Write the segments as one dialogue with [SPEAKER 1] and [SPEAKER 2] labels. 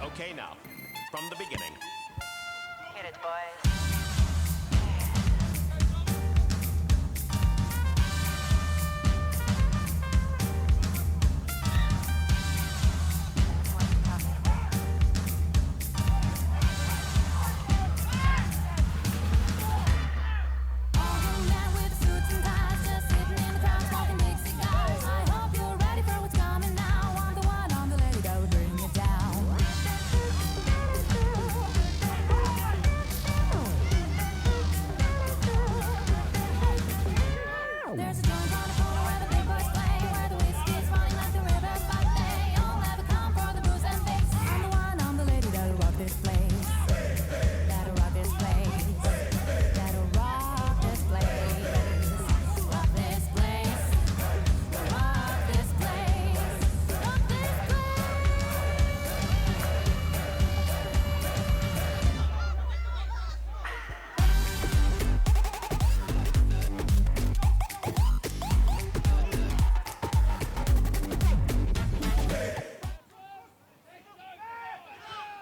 [SPEAKER 1] Okay, now, from the beginning.
[SPEAKER 2] Hit it, boys.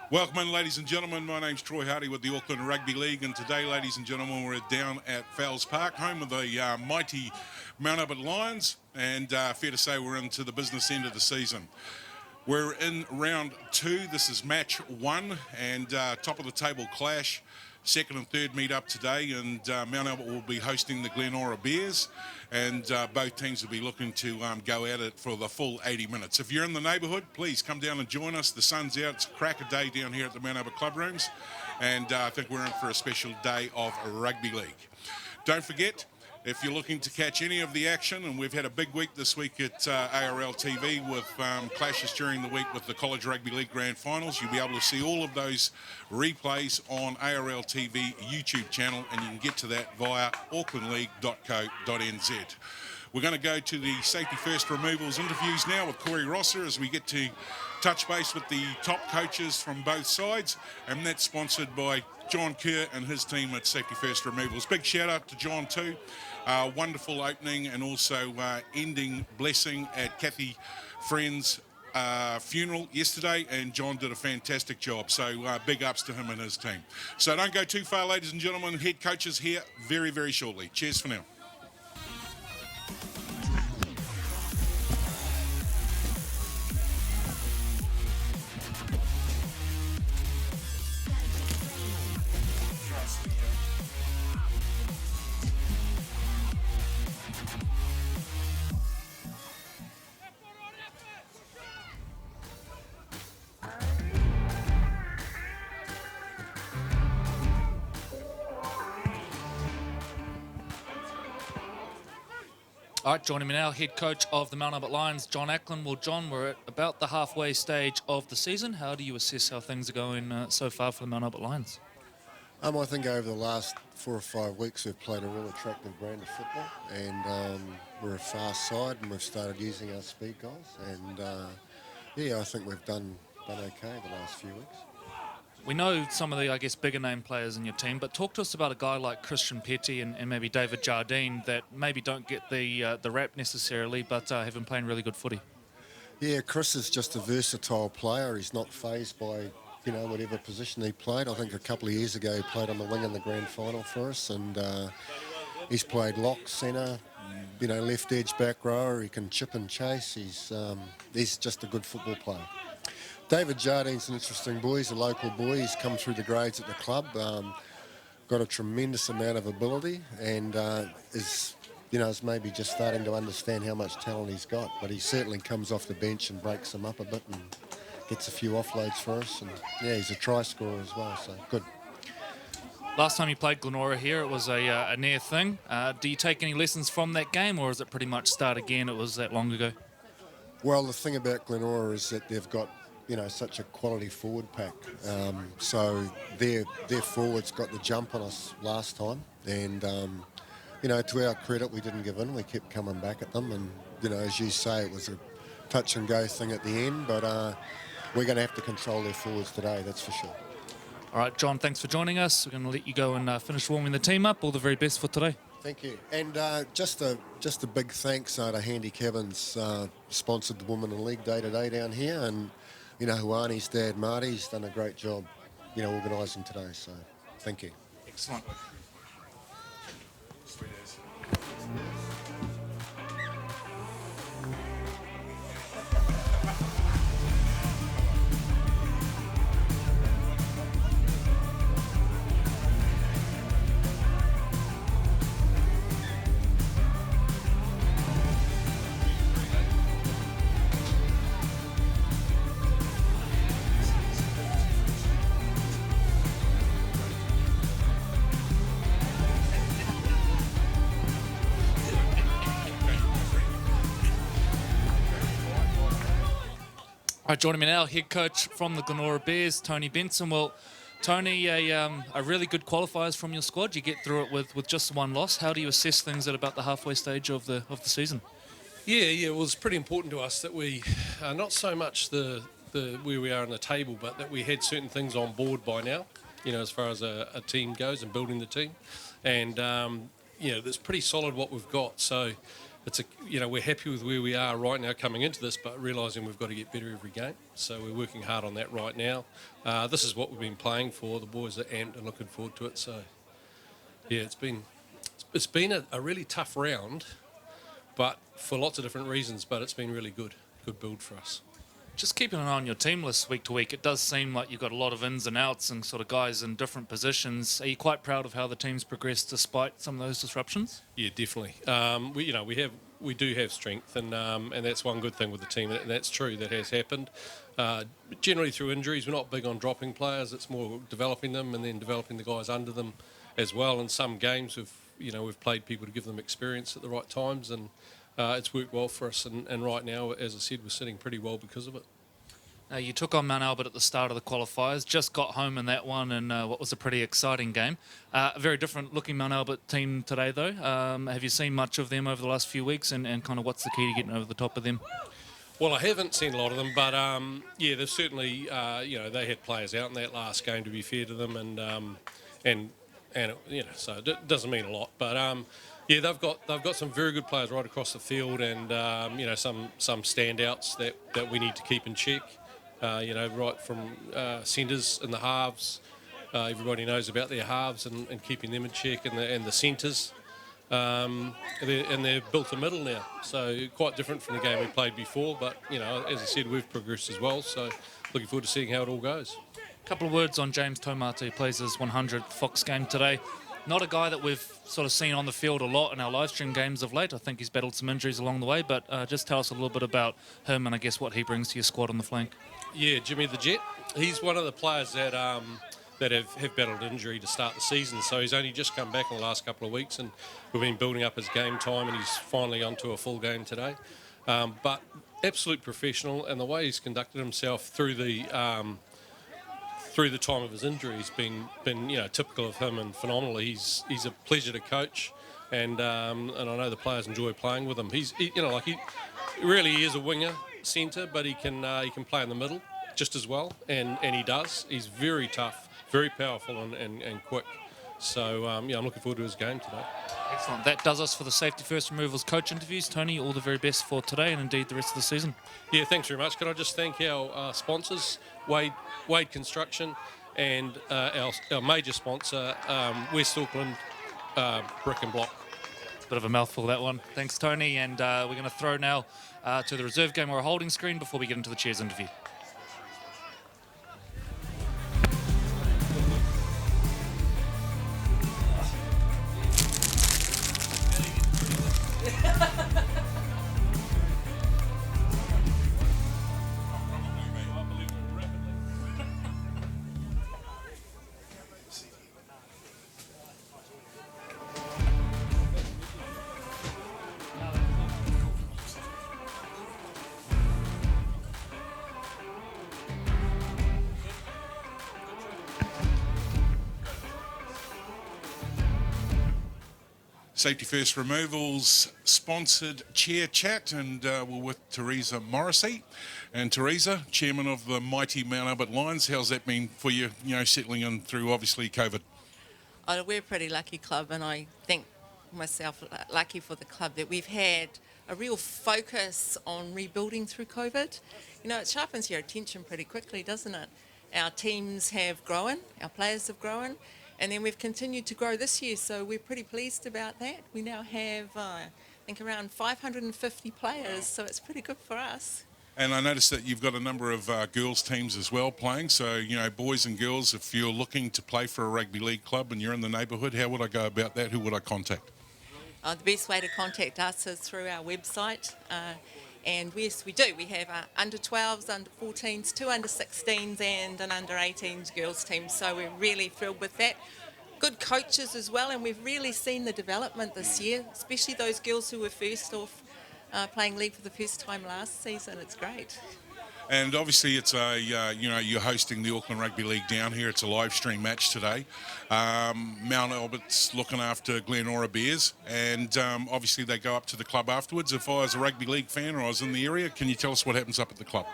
[SPEAKER 3] Welcome in, ladies and gentlemen. My name's Troy Hardy with the Auckland Rugby League, and today, ladies and gentlemen, we're down at Fowles Park, home of the mighty Mount Albert Lions, and fair to say we're into the business end of the season. We're in round 2. This is match 1, and top of the table clash. Second and third meet up today, and Mount Albert will be hosting the Glenora Bears, and both teams will be looking to go at it for the full 80 minutes. If you're in the neighbourhood, please come down and join us. The sun's out. It's a cracker day down here at the Mount Albert Club Rooms, and I think we're in for a special day of rugby league. Don't forget, if you're looking to catch any of the action, and we've had a big week this week at ARL TV with clashes during the week with the College Rugby League Grand Finals, you'll be able to see all of those replays on ARL TV YouTube channel, and you can get to that via aucklandleague.co.nz. We're going to go to the Safety First Removals interviews now with Corey Rosser as we get to touch base with the top coaches from both sides, and that's sponsored by John Kerr and his team at Safety First Removals. Big shout out to John too. Wonderful opening and also ending blessing at Kathy Friend's funeral yesterday, and John did a fantastic job, so big ups to him and his team. So don't go too far, ladies and gentlemen. Head coaches here very, very shortly. Cheers for now.
[SPEAKER 4] All right, joining me now, head coach of the Mount Albert Lions, John Ackland. Well, John, we're at about the halfway stage of the season. How do you assess how things are going so far for the Mount Albert Lions?
[SPEAKER 5] I think over the last 4 or 5 weeks we've played a real attractive brand of football, and we're a fast side, and we've started using our speed goals, and I think we've done okay the last few weeks.
[SPEAKER 4] We know some of the, I guess, bigger name players in your team, but talk to us about a guy like Christian Petty and maybe David Jardine that maybe don't get the rap necessarily, but have been playing really good footy.
[SPEAKER 5] Yeah, Chris is just a versatile player. He's not fazed by, whatever position he played. I think a couple of years ago he played on the wing in the grand final for us, and he's played lock, centre, left edge, back rower. He can chip and chase. He's just a good football player. David Jardine's an interesting boy. He's a local boy. He's come through the grades at the club. Got a tremendous amount of ability, and is maybe just starting to understand how much talent he's got. But he certainly comes off the bench and breaks them up a bit and gets a few offloads for us. And he's a try scorer as well. So good.
[SPEAKER 4] Last time you played Glenora here, it was a near thing. Do you take any lessons from that game, or is it pretty much start again? It was that long ago.
[SPEAKER 5] Well, the thing about Glenora is that they've got such a quality forward pack. So their forwards got the jump on us last time, and to our credit, we didn't give in. We kept coming back at them, and as you say, it was a touch and go thing at the end. But we're going to have to control their forwards today, that's for sure.
[SPEAKER 4] All right, John, thanks for joining us. We're going to let you go and finish warming the team up. All the very best for today.
[SPEAKER 5] Thank you. And just a big thanks to Handy Cabins, sponsored the Women in League Day today down here, and Huani's dad Marty's done a great job, organising today. So thank you.
[SPEAKER 4] Excellent. All right, joining me now, head coach from the Glenora Bears, Tony Benson. Well, Tony, a really good qualifiers from your squad. You get through it with just one loss. How do you assess things at about the halfway stage of the season?
[SPEAKER 6] Yeah, well, it's pretty important to us that we, not so much the where we are on the table, but that we had certain things on board by now, as far as a team goes and building the team. And, it's pretty solid what we've got. So it's we're happy with where we are right now coming into this, but realising we've got to get better every game. So we're working hard on that right now. This is what we've been playing for. The boys are amped and looking forward to it. So, yeah, it's been a really tough round, but for lots of different reasons, but it's been really good build for us.
[SPEAKER 4] Just keeping an eye on your team list week to week, it does seem like you've got a lot of ins and outs and sort of guys in different positions. Are you quite proud of how the team's progressed despite some of those disruptions?
[SPEAKER 6] Yeah, definitely. We do have strength, and that's one good thing with the team, and that's true. That has happened. Generally through injuries, we're not big on dropping players. It's more developing them and then developing the guys under them as well. In some games, we've played people to give them experience at the right times, and it's worked well for us. And right now, as I said, we're sitting pretty well because of it.
[SPEAKER 4] You took on Mount Albert at the start of the qualifiers, just got home in that one in what was a pretty exciting game. A very different looking Mount Albert team today though. Have you seen much of them over the last few weeks, and kind of what's the key to getting over the top of them?
[SPEAKER 6] Well, I haven't seen a lot of them, but they've certainly, they had players out in that last game, to be fair to them, and so it doesn't mean a lot, but they've got some very good players right across the field, and some standouts that we need to keep in check. Right from centres and the halves. Everybody knows about their halves and keeping them in check, and the centres. And they've built a middle now, so quite different from the game we played before. But as I said, we've progressed as well. So looking forward to seeing how it all goes.
[SPEAKER 4] A couple of words on James Tomate, who plays his 100th Fox game today. Not a guy that we've sort of seen on the field a lot in our live stream games of late. I think he's battled some injuries along the way, but just tell us a little bit about him and I guess what he brings to your squad on the flank.
[SPEAKER 6] Yeah, Jimmy the Jet. He's one of the players that have battled injury to start the season. So he's only just come back in the last couple of weeks, and we've been building up his game time, and he's finally onto a full game today. But absolute professional, and the way he's conducted himself through the time of his injury has been typical of him and phenomenal. He's a pleasure to coach, and I know the players enjoy playing with him. He really is a winger centre, but he can play in the middle just as well, and he does. He's very tough, very powerful, and quick. So I'm looking forward to his game today.
[SPEAKER 4] Excellent. That does us for the Safety First Removals coach interviews. Tony, all the very best for today and indeed the rest of the season.
[SPEAKER 6] Yeah, thanks very much. Could I just thank our sponsors, Wade Construction, and our major sponsor, West Auckland Brick and Block.
[SPEAKER 4] Bit of a mouthful, that one. Thanks, Tony. And we're going to throw now to the reserve game or a holding screen before we get into the Cheers interview.
[SPEAKER 3] Safety First Removals sponsored chair chat, and we're with Teresa Morrissey. And Teresa, chairman of the mighty Mount Albert Lions, how's that been for you, settling in through obviously COVID?
[SPEAKER 7] We're a pretty lucky club, and I think myself lucky for the club that we've had a real focus on rebuilding through COVID. You know, it sharpens your attention pretty quickly, doesn't it? Our teams have grown, our players have grown, and then we've continued to grow this year, so we're pretty pleased about that. We now have, I think, around 550 players, so it's pretty good for us.
[SPEAKER 3] And I noticed that you've got a number of girls teams as well playing. So, you know, boys and girls, if you're looking to play for a rugby league club and you're in the neighbourhood, how would I go about that? Who would I contact?
[SPEAKER 7] The best way to contact us is through our website. And yes, we do. We have under 12s, under 14s, 2 under 16s and an under 18s girls team. So we're really thrilled with that. Good coaches as well, and we've really seen the development this year, especially those girls who were first off playing league for the first time last season. It's great.
[SPEAKER 3] And obviously it's you're hosting the Auckland Rugby League down here. It's a live stream match today. Mount Albert's looking after Glenora Bears, and obviously they go up to the club afterwards. If I was a rugby league fan or I was in the area, can you tell us what happens up at the club?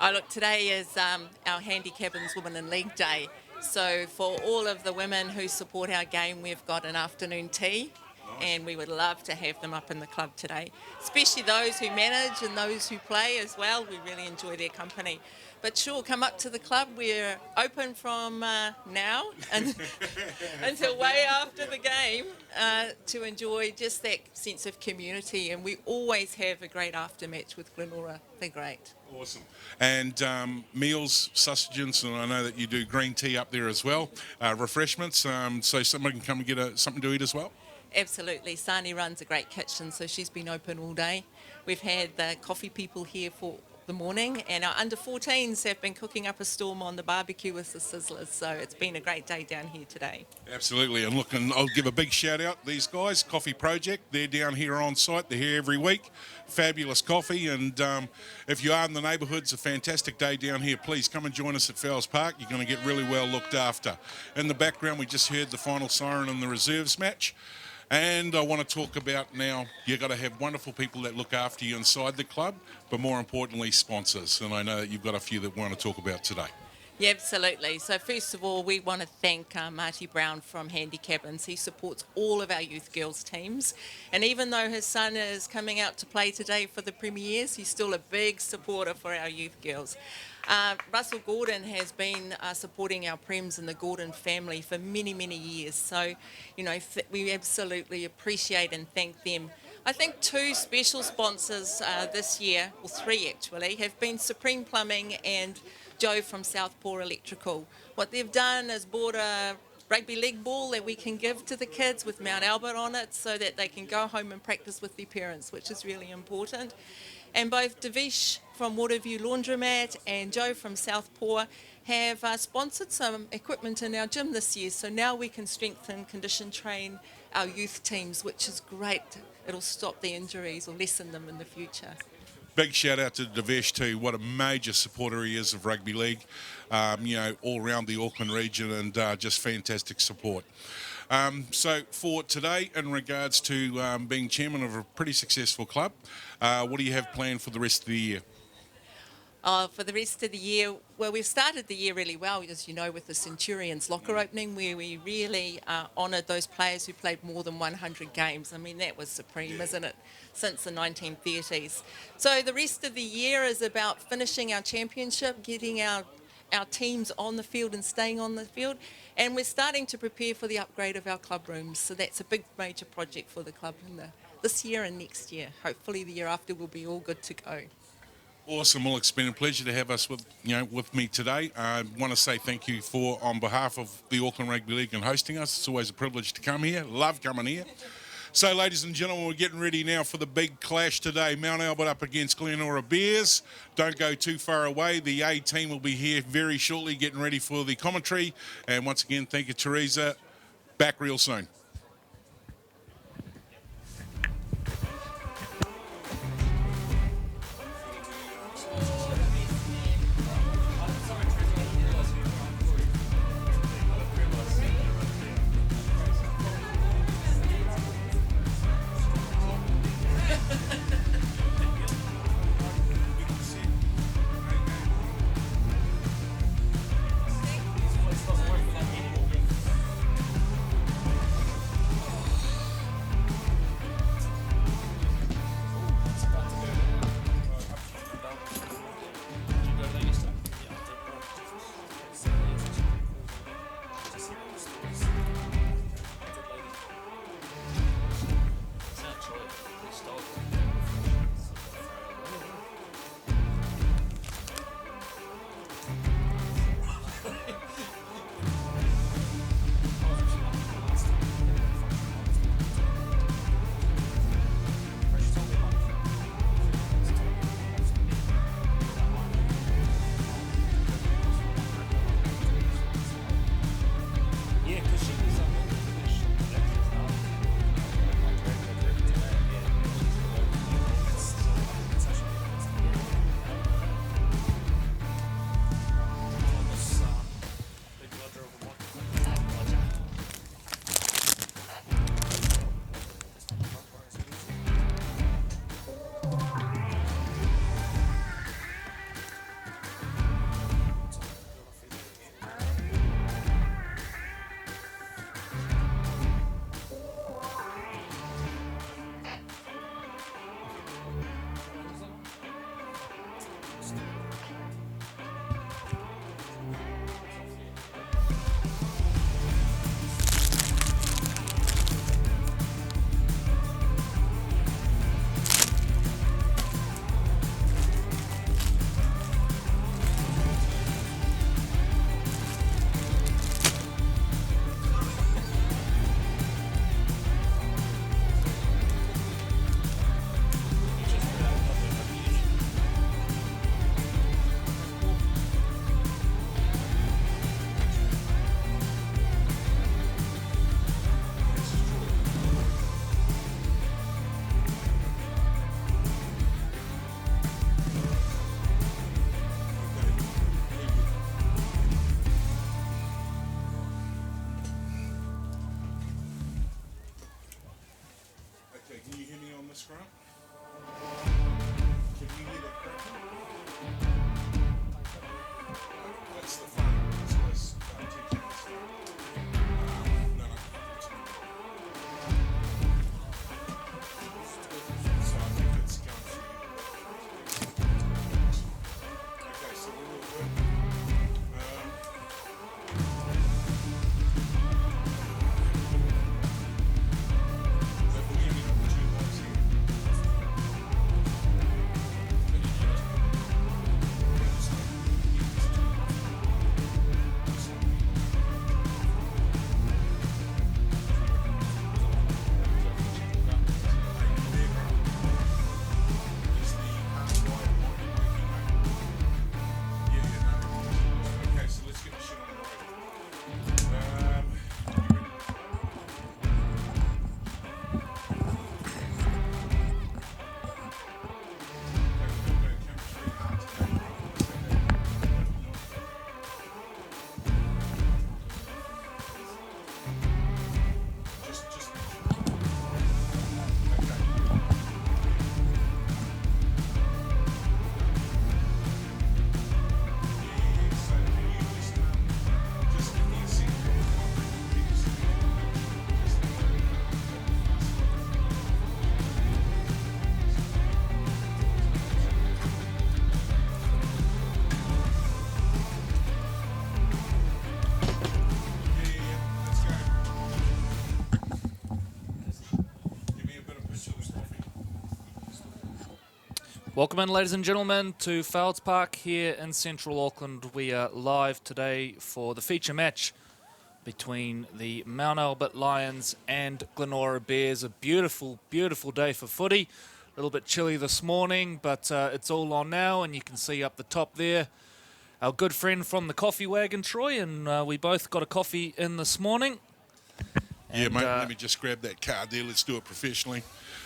[SPEAKER 7] Oh, look, today is our Handy Cabins Women in League Day. So for all of the women who support our game, we've got an afternoon tea. And we would love to have them up in the club today, especially those who manage and those who play as well. We really enjoy their company. But sure, come up to the club. We're open from now until way after the game to enjoy just that sense of community. And we always have a great aftermatch with Glenora. They're great.
[SPEAKER 3] Awesome. And meals, sausages, and I know that you do green tea up there as well. Refreshments, so somebody can come and get something to eat as well.
[SPEAKER 7] Absolutely. Sani runs a great kitchen, so she's been open all day. We've had the coffee people here for the morning, and our under 14s have been cooking up a storm on the barbecue with the sizzlers, so it's been a great day down here today.
[SPEAKER 3] Absolutely. And look, and I'll give a big shout out these guys, Coffee Project. They're down here on site. They're here every week. Fabulous coffee, and if you are in the neighbourhood, it's a fantastic day down here. Please come and join us at Fowles Park. You're going to get really well looked after. In the background, we just heard the final siren in the reserves match. And I want to talk about now, you've got to have wonderful people that look after you inside the club, but more importantly, sponsors. And I know that you've got a few that we want to talk about today.
[SPEAKER 7] Yeah, absolutely. So first of all, we want to thank Marty Brown from Handy Cabins. He supports all of our youth girls teams. And even though his son is coming out to play today for the Premiers, he's still a big supporter for our youth girls. Russell Gordon has been supporting our Prems and the Gordon family for many, many years. So, you know, we absolutely appreciate and thank them. I think 2 special sponsors this year, or 3 actually, have been Supreme Plumbing and Joe from Southpaw Electrical. What they've done is bought a rugby league ball that we can give to the kids with Mount Albert on it so that they can go home and practice with their parents, which is really important. And both Devish from Waterview Laundromat and Joe from Southpaw have sponsored some equipment in our gym this year. So now we can strengthen, condition train our youth teams, which is great. It'll stop the injuries or lessen them in the future.
[SPEAKER 3] Big shout out to Devesh too. What a major supporter he is of rugby league, all around the Auckland region, and just fantastic support. So for today, in regards to being chairman of a pretty successful club, what do you have planned for the rest of the year?
[SPEAKER 7] For the rest of the year, well, we've started the year really well, as you know, with the Centurions locker opening, where we really honoured those players who played more than 100 games. I mean, that was supreme, isn't it, since the 1930s. So the rest of the year is about finishing our championship, getting our teams on the field and staying on the field, and we're starting to prepare for the upgrade of our club rooms. So that's a big major project for the club in this year and next year. Hopefully the year after we'll be all good to go.
[SPEAKER 3] Awesome. Well, it's been a pleasure to have us with me today. I want to say thank you on behalf of the Auckland Rugby League and hosting us. It's always a privilege to come here. Love coming here. So, ladies and gentlemen, we're getting ready now for the big clash today. Mount Albert up against Glenora Bears. Don't go too far away. The A team will be here very shortly, getting ready for the commentary. And once again, thank you, Teresa. Back real soon.
[SPEAKER 4] Welcome in, ladies and gentlemen, to Felds Park here in central Auckland. We are live today for the feature match between the Mount Albert Lions and Glenora Bears. A beautiful, beautiful day for footy. A little bit chilly this morning, but it's all on now, and you can see up the top there our good friend from the coffee wagon, Troy, and we both got a coffee in this morning.
[SPEAKER 3] Yeah,
[SPEAKER 4] And,
[SPEAKER 3] mate, let me just grab that card there. Let's do it professionally.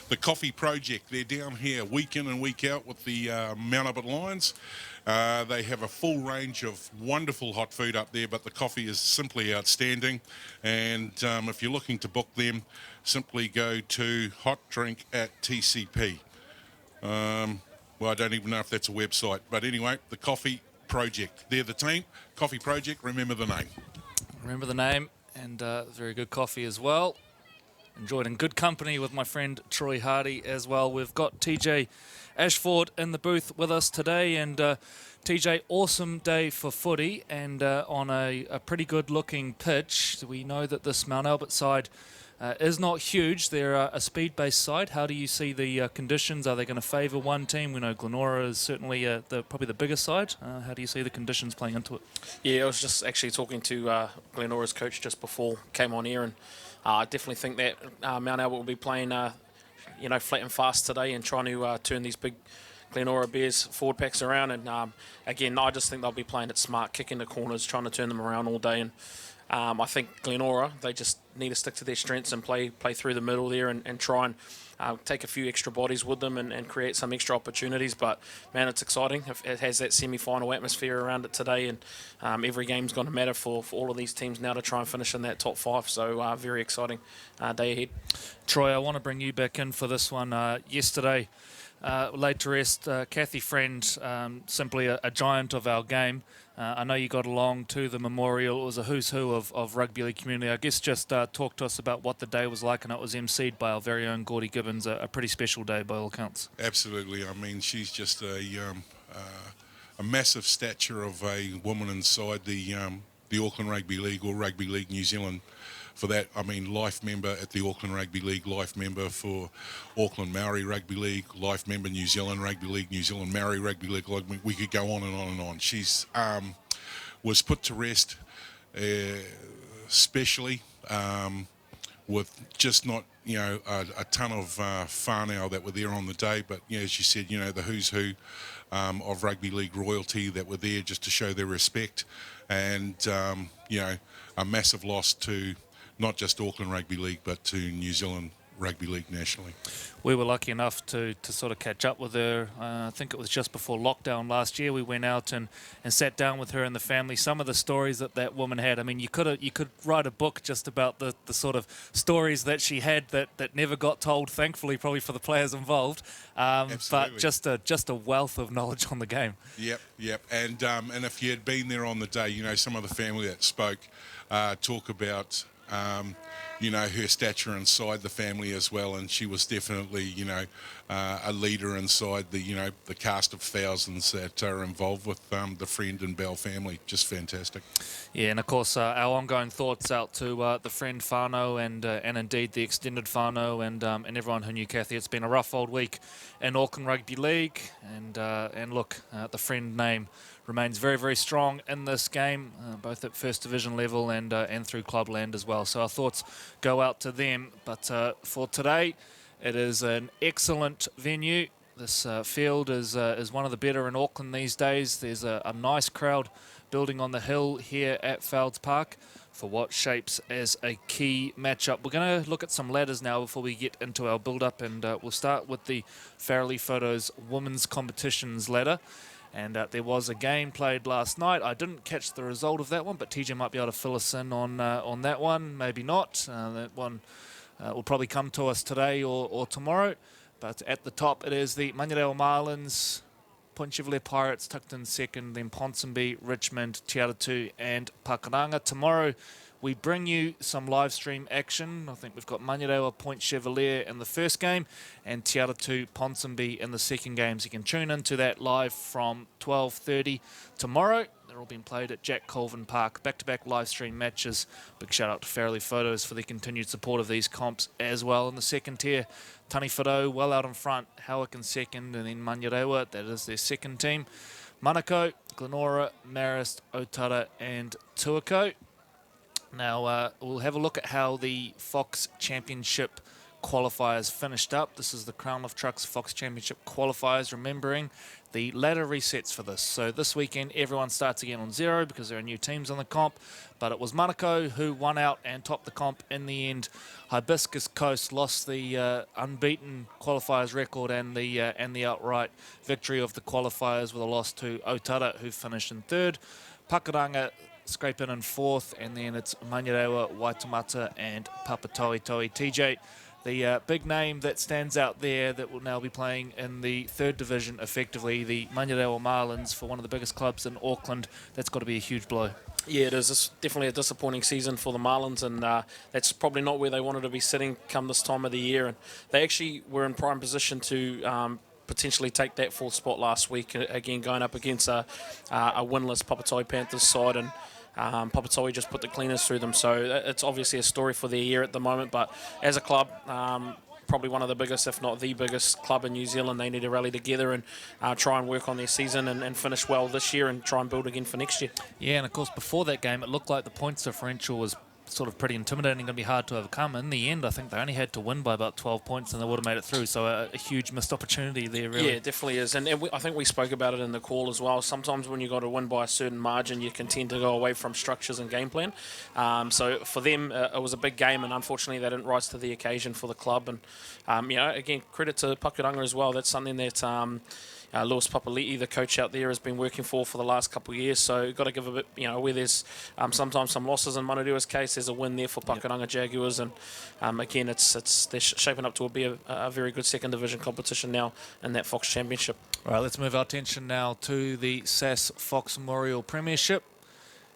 [SPEAKER 3] The Coffee Project, they're down here week in and week out with the Mount Albert Lions. They have a full range of wonderful hot food up there, but the coffee is simply outstanding. And if you're looking to book them, simply go to Hot Drink at TCP. Well, I don't even know if that's a website. But anyway, the Coffee Project. They're the team. Coffee Project, remember the name.
[SPEAKER 4] Remember the name, and very good coffee as well. Enjoyed in good company with my friend Troy Hardy as well. We've got TJ Ashford in the booth with us today, and TJ, awesome day for footy, and on a pretty good looking pitch. We know that this Mount Albert side is not huge. They're a speed-based side. How do you see the conditions? Are they going to favour one team? We know Glenora is certainly probably the bigger side. How do you see the conditions playing into it?
[SPEAKER 8] Yeah, I was just actually talking to Glenora's coach just before came on air, and I definitely think that Mount Albert will be playing, flat and fast today and trying to turn these big Glenora Bears forward packs around. And again, I just think they'll be playing it smart, kicking the corners, trying to turn them around all day. And I think Glenora, they just need to stick to their strengths and play through the middle there and try and take a few extra bodies with them and create some extra opportunities. But, man, it's exciting. It has that semi-final atmosphere around it today, and every game's going to matter for all of these teams now to try and finish in that top five. So, very exciting day ahead.
[SPEAKER 4] Troy, I want to bring you back in for this one. Yesterday, laid to rest, Kathy Friend, simply a giant of our game. I know you got along to the memorial. It was a who's who of rugby league community. I guess just talk to us about what the day was like, and it was emceed by our very own Gordy Gibbons, a pretty special day by all accounts.
[SPEAKER 3] Absolutely. I mean, she's just a massive stature of a woman inside the Auckland Rugby League or Rugby League New Zealand. For that, I mean, life member at the Auckland Rugby League, life member for Auckland Maori Rugby League, life member New Zealand Rugby League, New Zealand Maori Rugby League. Like, we could go on and on and on. She's was put to rest, especially with just not a ton of whānau that were there on the day, but as you said, the who's who of rugby league royalty that were there just to show their respect, and a massive loss to not just Auckland Rugby League, but to New Zealand Rugby League nationally.
[SPEAKER 4] We were lucky enough to sort of catch up with her. I think it was just before lockdown last year. We went out and sat down with her and the family. Some of the stories that woman had, I mean, you could write a book just about the sort of stories that she had that never got told, thankfully, probably for the players involved. But just a wealth of knowledge on the game.
[SPEAKER 3] Yep. And if you had been there on the day, some of the family that spoke talk about her stature inside the family as well, and she was definitely, a leader inside the cast of thousands that are involved with the Friend and Bell family. Just fantastic. Yeah,
[SPEAKER 4] and of course our ongoing thoughts out to the Friend whānau and indeed the extended whānau and everyone who knew Kathy. It's been a rough old week in Auckland Rugby League, and look, the Friend name remains very, very strong in this game, both at First Division level and through clubland as well. So our thoughts go out to them. But for today, it is an excellent venue. This field is one of the better in Auckland these days. There's a nice crowd building on the hill here at Felds Park for what shapes as a key matchup. We're going to look at some ladders now before we get into our build-up, and we'll start with the Farrelly Photos Women's Competitions ladder. And there was a game played last night. I didn't catch the result of that one, but TJ might be able to fill us in on that one. Maybe not. That one will probably come to us today or tomorrow. But at the top, it is the Manurewa Marlins, Point Chevrolet Pirates tucked in second, then Ponsonby, Richmond, Te Aratū and Pakuranga. Tomorrow, we bring you some live stream action. I think we've got Manurewa, Point Chevalier in the first game and Te Aratū, Ponsonby in the second game. So you can tune into that live from 12:30 tomorrow. The They're all being played at Jack Colvin Park. Back-to-back live stream matches. Big shout out to Farrelly Photos for the continued support of these comps as well. In the second tier, Taniwharo well out in front, Howick in second, and then Manurewa, that is their second team. Manukau, Glenora, Marist, Otara and Tuako. Now we'll have a look at how the Fox Championship qualifiers finished up. This is the Crown Lift Trucks Fox Championship qualifiers, remembering the ladder resets for this. So this weekend everyone starts again on 0 because there are new teams on the comp, but it was Manukau who won out and topped the comp in the end. Hibiscus Coast lost the unbeaten qualifiers record and the outright victory of the qualifiers with a loss to Otara, who finished in third. Pakuranga scrape in fourth, and then it's Manurewa, Waitemata and Papatoetoe. TJ, the big name that stands out there that will now be playing in the third division effectively, the Manurewa Marlins, for one of the biggest clubs in Auckland. That's got to be a huge blow.
[SPEAKER 8] Yeah, it is. It's definitely a disappointing season for the Marlins, and that's probably not where they wanted to be sitting come this time of the year. And they actually were in prime position to potentially take that fourth spot last week, again going up against a winless Papatoetoe Panthers side, and Papatoetoe just put the cleaners through them. So it's obviously a story for their year at the moment, but as a club, probably one of the biggest, if not the biggest club in New Zealand, they need to rally together and try and work on their season and finish well this year and try and build again for next year. Yeah,
[SPEAKER 4] and of course before that game it looked like the points differential was sort of pretty intimidating, going to be hard to overcome. In the end, I think they only had to win by about 12 points and they would have made it through, so a huge missed opportunity there, really.
[SPEAKER 8] Yeah, it definitely is, and I think we spoke about it in the call as well. Sometimes when you got to win by a certain margin, you can tend to go away from structures and game plan. So for them, it was a big game, and unfortunately they didn't rise to the occasion for the club. And again, credit to Pakuranga as well. That's something that Lewis Papali'i, the coach out there, has been working for the last couple of years. So you've got to give a bit, where there's sometimes some losses in Manurewa's case, there's a win there for Pakuranga Jaguars. And again, they're shaping up to be a very good second division competition now in that Fox Championship.
[SPEAKER 4] All right, let's move our attention now to the SAS Fox Memorial Premiership.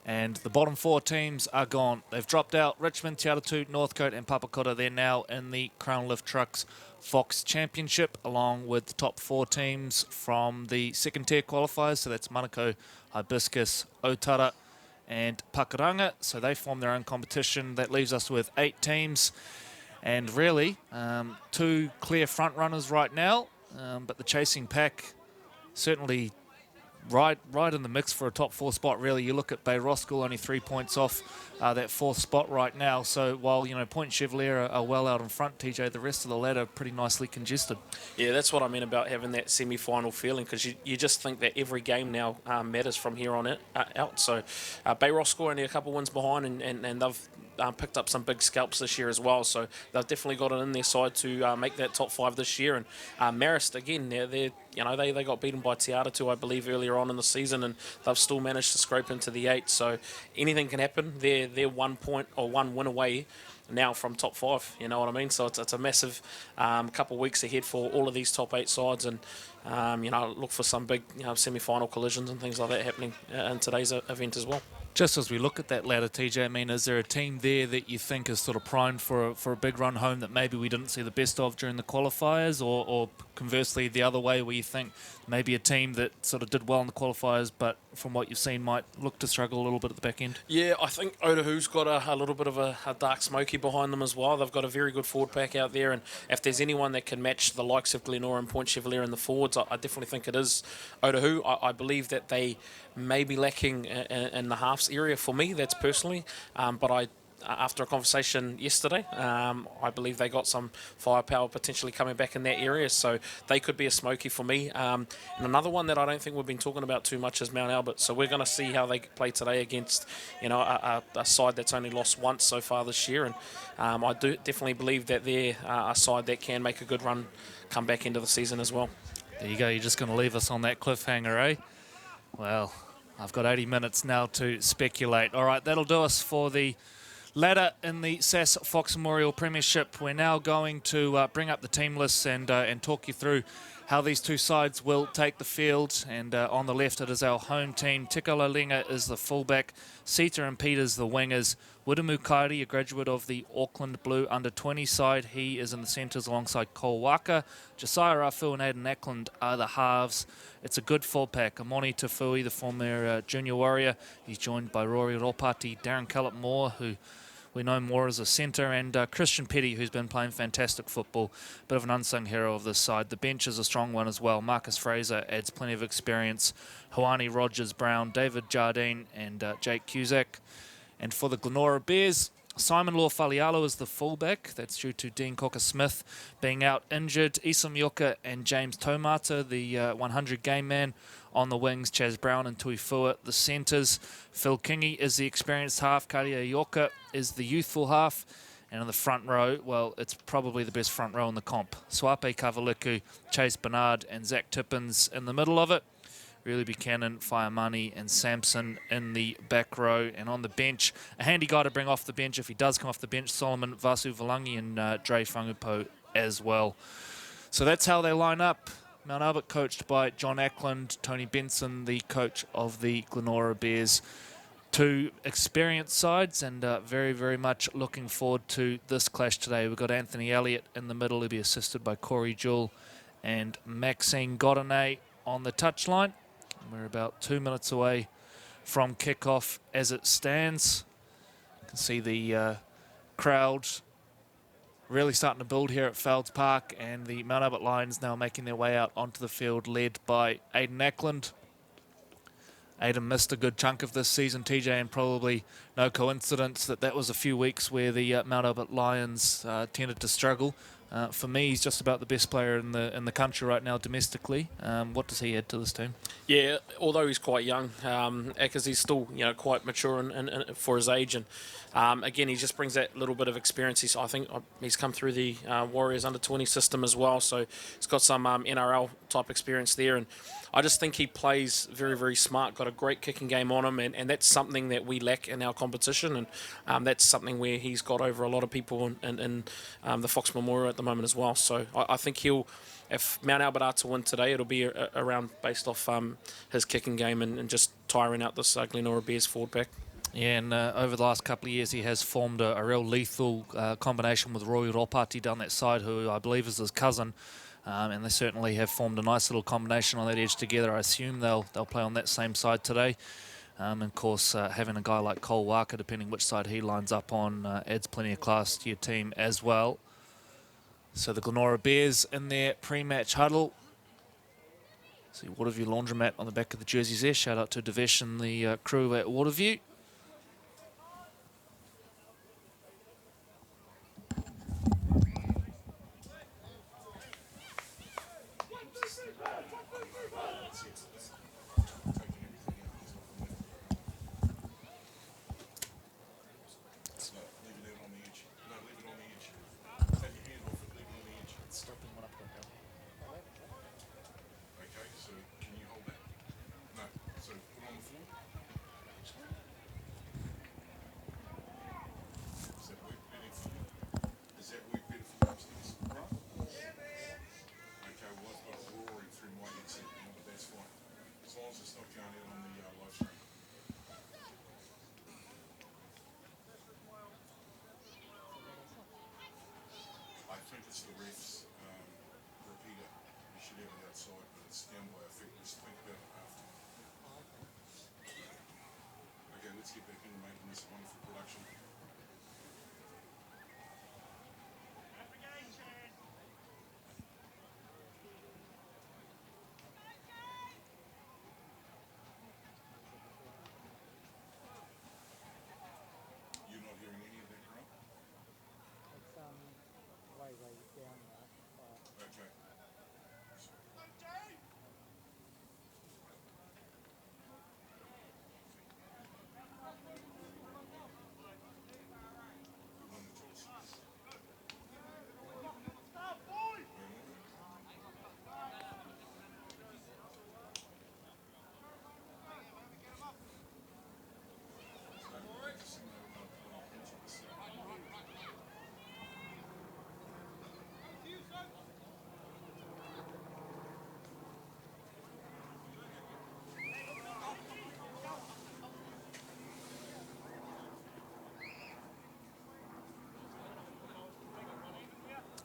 [SPEAKER 4] And the bottom four teams are gone. They've dropped out. Richmond, Te Atatū, Northcote and Papakura. They're now in the Crown Lift Trucks Fox Championship, along with the top four teams from the second tier qualifiers. So that's Manukau, Hibiscus, Otara and Pakuranga. So they form their own competition. That leaves us with 8 teams. And really, 2 clear front runners right now. But the chasing pack certainly right in the mix for a top 4 spot, really. You look at Bay Roskill, only 3 points off that 4th spot right now. So while, Point Chevalier are well out in front, TJ, the rest of the ladder pretty nicely congested.
[SPEAKER 8] Yeah, that's what I mean about having that semi-final feeling, because you just think that every game now matters from here on out. So Bay Roskill only a couple wins behind, and they've picked up some big scalps this year as well, so they've definitely got it in their side to make that top 5 this year. And Marist, again, they got beaten by Te Atatū, I believe, earlier on in the season, and they've still managed to scrape into the 8, so anything can happen. They're 1 point or 1 win away now from top 5, you know what I mean? So it's a massive couple of weeks ahead for all of these top 8 sides, and look for some big semi-final collisions and things like that happening in today's event as well.
[SPEAKER 4] Just as we look at that ladder, TJ, I mean, is there a team there that you think is sort of primed for a big run home that maybe we didn't see the best of during the qualifiers, or conversely the other way, where you think maybe a team that sort of did well in the qualifiers but from what you've seen might look to struggle a little bit at the back end? Yeah,
[SPEAKER 8] I think Otahu's got a little bit of a dark smoky behind them as well. They've got a very good forward pack out there, and if there's anyone that can match the likes of Glenora and Point Chevalier in the forwards, I definitely think it is Otahu. I believe that they may be lacking in the halves area for me, that's personally, but after a conversation yesterday, I believe they got some firepower potentially coming back in that area, so they could be a smoky for me. And another one that I don't think we've been talking about too much is Mount Albert, so we're going to see how they play today against a side that's only lost once so far this year, and I do definitely believe that they're a side that can make a good run come back into the season as well.
[SPEAKER 4] There you go, you're just going to leave us on that cliffhanger, eh? Well, I've got 80 minutes now to speculate. All right, that'll do us for the ladder in the SAS Fox Memorial Premiership. We're now going to bring up the team lists and talk you through how these two sides will take the field. And on the left, it is our home team. Tikala Linga is the fullback. Sita and Peters the wingers. Widamu Kairi, a graduate of the Auckland Blue under-20 side. He is in the centres alongside Cole Waka. Josiah Rafu and Aidan Ackland are the halves. It's a good full pack. Amoni Tafui, the former junior warrior. He's joined by Rory Ropati, Darren Callip-Moore, who we know more as a centre, and Christian Petty, who's been playing fantastic football. Bit of an unsung hero of this side. The bench is a strong one as well. Marcus Fraser adds plenty of experience. Hoani Rogers-Brown, David Jardine, and Jake Cusack. And for the Glenora Bears, Simon Law-Falialo is the fullback. That's due to Dean Cocker-Smith being out injured. Isam Yoka and James Tomata, the 100 game man, on the wings. Chaz Brown and Tui Fua, the centres. Phil Kingy is the experienced half. Karia Yoka is the youthful half. And in the front row, well, it's probably the best front row in the comp. Swape Kavaliku, Chase Bernard, and Zach Tippins in the middle of it. Really Buchanan, Firemoney, and Sampson in the back row. And on the bench, a handy guy to bring off the bench if he does come off the bench, Solomon Vasu Valangi and Dre Fangupo as well. So that's how they line up. Mount Albert coached by John Ackland, Tony Benson, the coach of the Glenora Bears. Two experienced sides, and very, very much looking forward to this clash today. We've got Anthony Elliott in the middle. He'll be assisted by Corey Jewell and Maxine Godinay on the touchline. We're about 2 minutes away from kickoff as it stands. You can see the crowd really starting to build here at Felds Park, and the Mount Albert Lions now making their way out onto the field, led by Aidan Ackland. Aidan missed a good chunk of this season, TJ, and probably no coincidence that was a few weeks where the Mount Albert Lions tended to struggle. For me, he's just about the best player in the country right now domestically. What does he add to this team?
[SPEAKER 8] Yeah, although he's quite young, Eckers, he's still quite mature for his age, and again he just brings that little bit of experience. I think he's come through the Warriors under-20 system as well, so he's got some NRL type experience there, and I just think he plays very, very smart, got a great kicking game on him, and that's something that we lack in our competition, and that's something where he's got over a lot of people in the Fox Memorial at the moment as well. So I think if Mount Albert are to win today, it'll be around based off his kicking game and just tiring out this Glenora Bears forward pack.
[SPEAKER 4] Yeah, and over the last couple of years, he has formed a real lethal combination with Roy Ropati down that side, who I believe is his cousin. And they certainly have formed a nice little combination on that edge together. I assume they'll play on that same side today. And of course, having a guy like Cole Waka, depending which side he lines up on, adds plenty of class to your team as well. So the Glenora Bears in their pre-match huddle. See Waterview Laundromat on the back of the jerseys there. Shout out to Devesh and the crew at Waterview.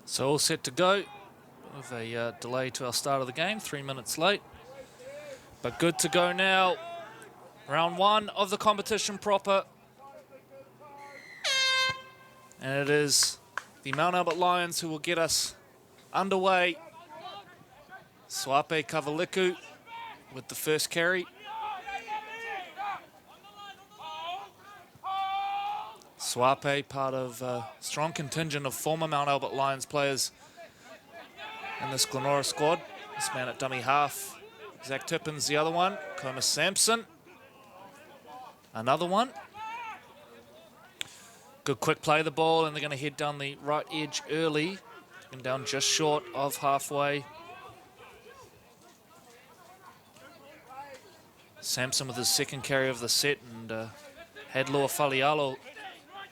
[SPEAKER 4] So all set to go with a delay to our start of the game, 3 minutes late. But good to go now. Round 1 of the competition proper. And it is the Mount Albert Lions who will get us underway. Swape Kavaliku with the first carry. Swape, part of a strong contingent of former Mount Albert Lions players in this Glenora squad. This man at dummy half. Zach Tippins, the other one. Comus Sampson, another one. Good quick play of the ball, and they're going to head down the right edge early. And down just short of halfway. Sampson with his second carry of the set, and had Loa Falialo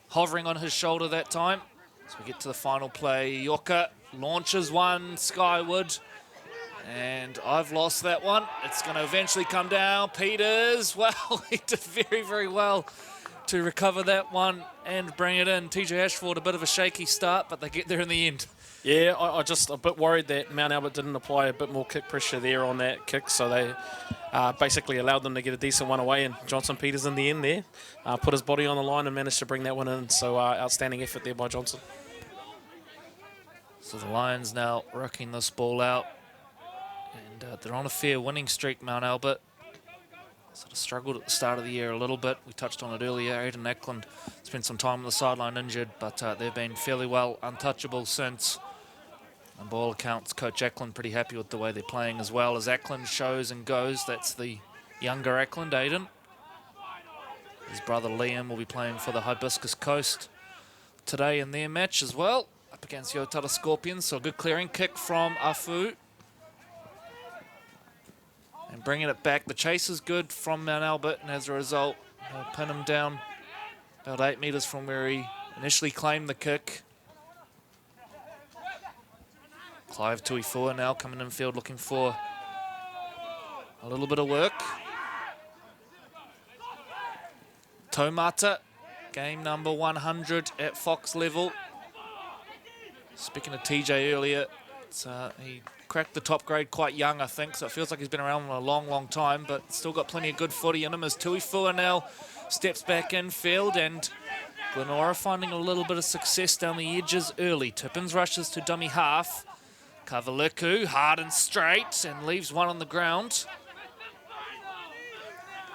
[SPEAKER 4] hovering on his shoulder that time. So we get to the final play. Yoka launches one skyward, and I've lost that one. It's going to eventually come down. Peters, well, he did very, very well to recover that one and bring it in. TJ Ashford, a bit of a shaky start, but they get there in the end.
[SPEAKER 8] Yeah, I just a bit worried that Mount Albert didn't apply a bit more kick pressure there on that kick, so they basically allowed them to get a decent one away, and Johnson Peters in the end there put his body on the line and managed to bring that one in, so outstanding effort there by Johnson.
[SPEAKER 4] So the Lions now rocking this ball out, and they're on a fair winning streak, Mount Albert. Sort of struggled at the start of the year a little bit. We touched on it earlier. Aiden Eklund spent some time on the sideline injured, but they've been fairly well untouchable since. And by all accounts, Coach Eklund pretty happy with the way they're playing as well. As Eklund shows and goes, that's the younger Eklund, Aiden. His brother Liam will be playing for the Hibiscus Coast today in their match as well, up against Yotara Scorpions. So a good clearing kick from Afu. And bringing it back. The chase is good from Mount Albert, and as a result, they'll pin him down about 8 metres from where he initially claimed the kick. Clive Tuifua now coming in field looking for a little bit of work. Taumata, game number 100 at Fox level. Speaking of TJ earlier, he cracked the top grade quite young, I think, so it feels like he's been around a long, long time, but still got plenty of good footy in him as Tuifua now steps back in field, and Glenora finding a little bit of success down the edges early. Tippins rushes to dummy half. Kavaliku hard and straight and leaves one on the ground.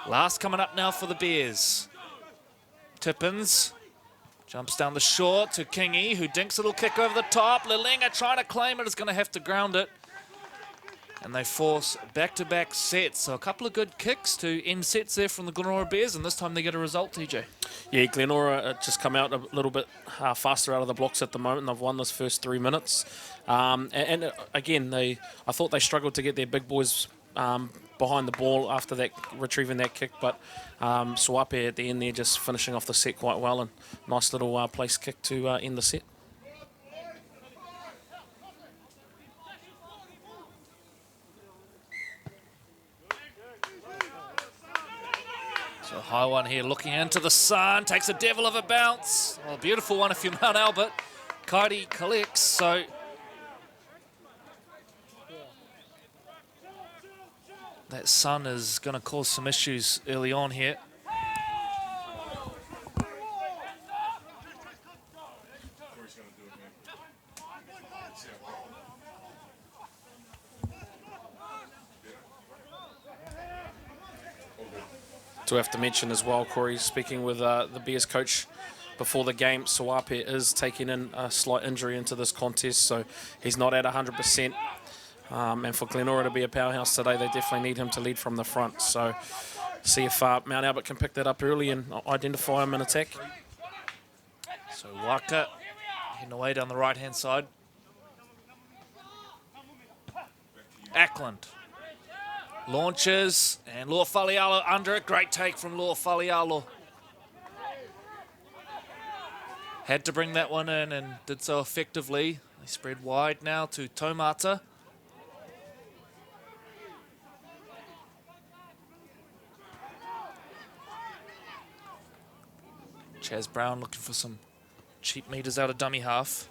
[SPEAKER 4] Last coming up now for the Bears. Tippins jumps down the short to Kingy, who dinks a little kick over the top. Lilenga trying to claim it, is going to have to ground it. And they force back-to-back sets. So a couple of good kicks to end sets there from the Glenora Bears, and this time they get a result, TJ.
[SPEAKER 8] Yeah, Glenora just come out a little bit faster out of the blocks at the moment. They've won this first 3 minutes. And again, I thought they struggled to get their big boys behind the ball after that, retrieving that kick, but Swape at the end there just finishing off the set quite well, and nice little place kick to end the set.
[SPEAKER 4] So a high one here, looking into the sun, takes a devil of a bounce. Well, a beautiful one if you're Mount Albert. Kaidi collects, so that sun is going to cause some issues early on here.
[SPEAKER 8] Do have to mention as well, Corey, speaking with the Bears coach before the game, Swape is taking in a slight injury into this contest, so he's not at 100%. And for Glenora to be a powerhouse today, they definitely need him to lead from the front. So see if Mount Albert can pick that up early and identify him in attack.
[SPEAKER 4] So Waka heading away down the right-hand side. Ackland launches, and Loa Falialo under it. Great take from Loa Falialo. Had to bring that one in and did so effectively. They spread wide now to Taumata. Chaz Brown looking for some cheap meters out of dummy half.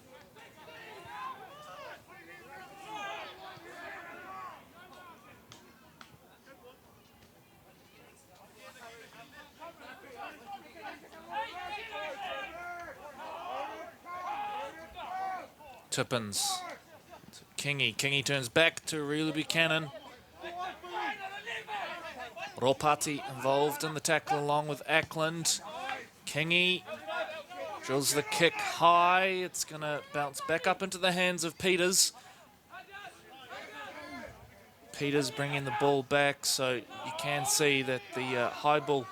[SPEAKER 4] Tippins. Kingy. Kingy turns back to Reilly Buchanan. Ropati involved in the tackle along with Ackland. Kingy drills the kick high. It's going to bounce back up into the hands of Peters. Peters bringing the ball back, so you can see that the high ball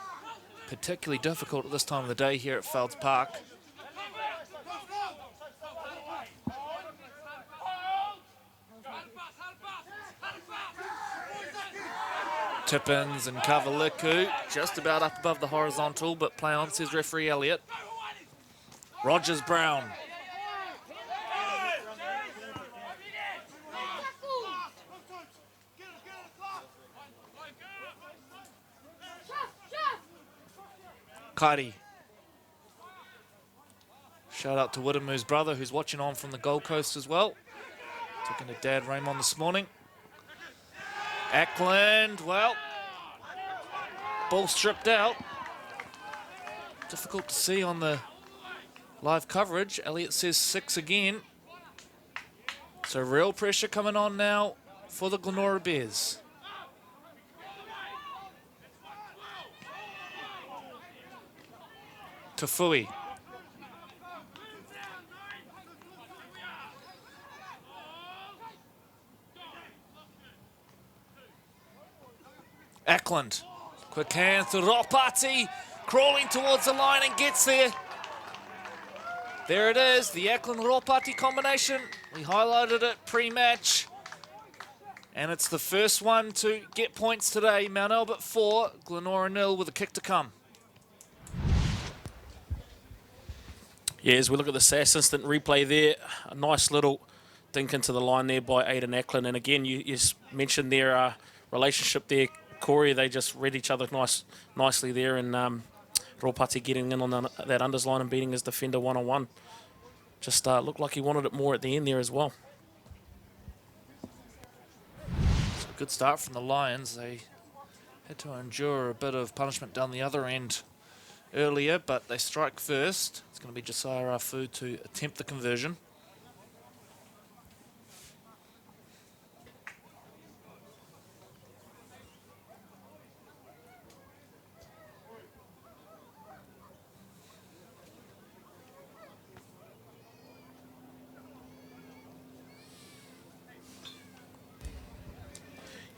[SPEAKER 4] particularly difficult at this time of the day here at Felds Park. Tippins and Kavaliku just about up above the horizontal, but play on, says referee Elliott. Rogers Brown. Kairi. Shout out to Widdamu's brother who's watching on from the Gold Coast as well. Talking to Dad Raymond this morning. Ackland, well, ball stripped out. Difficult to see on the live coverage. Elliott says 6 again. So real pressure coming on now for the Glenora Bears. Tafui. Ackland. Quick hands to Ropati. Crawling towards the line and gets there. There it is, the Ackland-Ropati combination. We highlighted it pre-match. And it's the first one to get points today. Mount Albert 4, Glenora 0 with a kick to come.
[SPEAKER 8] Yeah, as we look at the SAS instant replay there, a nice little dink into the line there by Aidan Ackland. And again, you mentioned their relationship there, Corey. They just read each other nicely there, and Ropati getting in on that unders line and beating his defender one-on-one. Just looked like he wanted it more at the end there as well.
[SPEAKER 4] It's a good start from the Lions. They had to endure a bit of punishment down the other end earlier, but they strike first. It's going to be Josiah Afu to attempt the conversion.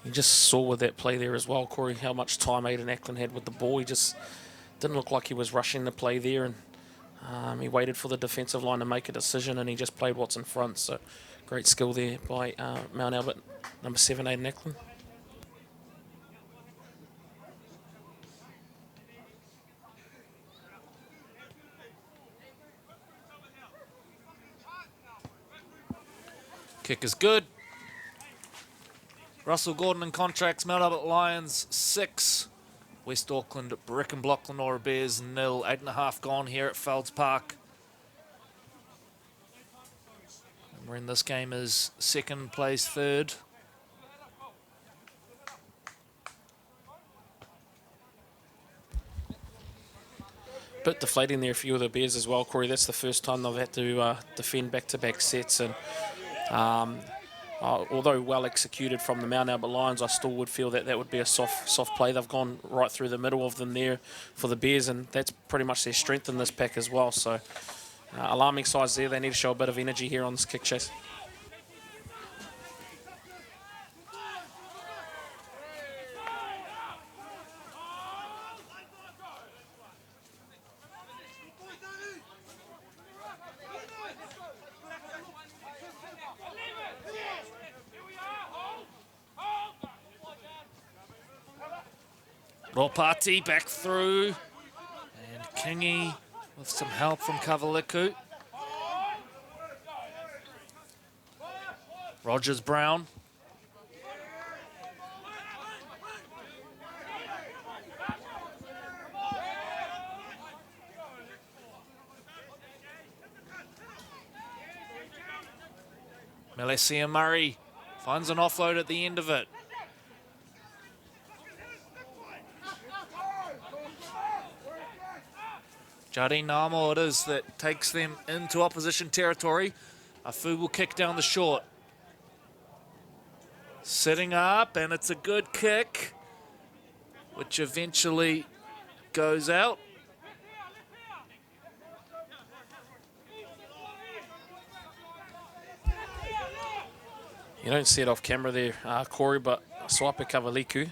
[SPEAKER 8] You just saw with that play there as well, Corey, how much time Aidan Ackland had with the ball. He just didn't look like he was rushing the play there, and he waited for the defensive line to make a decision, and he just played what's in front. So great skill there by Mount Albert, number 7, Aidan Ackland.
[SPEAKER 4] Kick is good. Russell Gordon in contracts, Mount Albert Lions 6. West Auckland Brick and Block Glenora Bears 0. 8.5 gone here at Felds Park. And we're in this game as second plays third.
[SPEAKER 8] Bit deflating there for a few of the Bears as well, Corey. That's the first time they've had to defend back-to-back sets, and although well executed from the Mount Albert Lions, I still would feel that would be a soft play. They've gone right through the middle of them there for the Bears, and that's pretty much their strength in this pack as well. So alarming size there. They need to show a bit of energy here on this kick chase.
[SPEAKER 4] Ropati back through, and Kingy with some help from Kavaliku. Rogers Brown. Melesia Murray finds an offload at the end of it. Jardine Namo it is that takes them into opposition territory. Afu will kick down the short. Sitting up, and it's a good kick, which eventually goes out.
[SPEAKER 8] You don't see it off camera there, Corey, but Swape Kavaliku,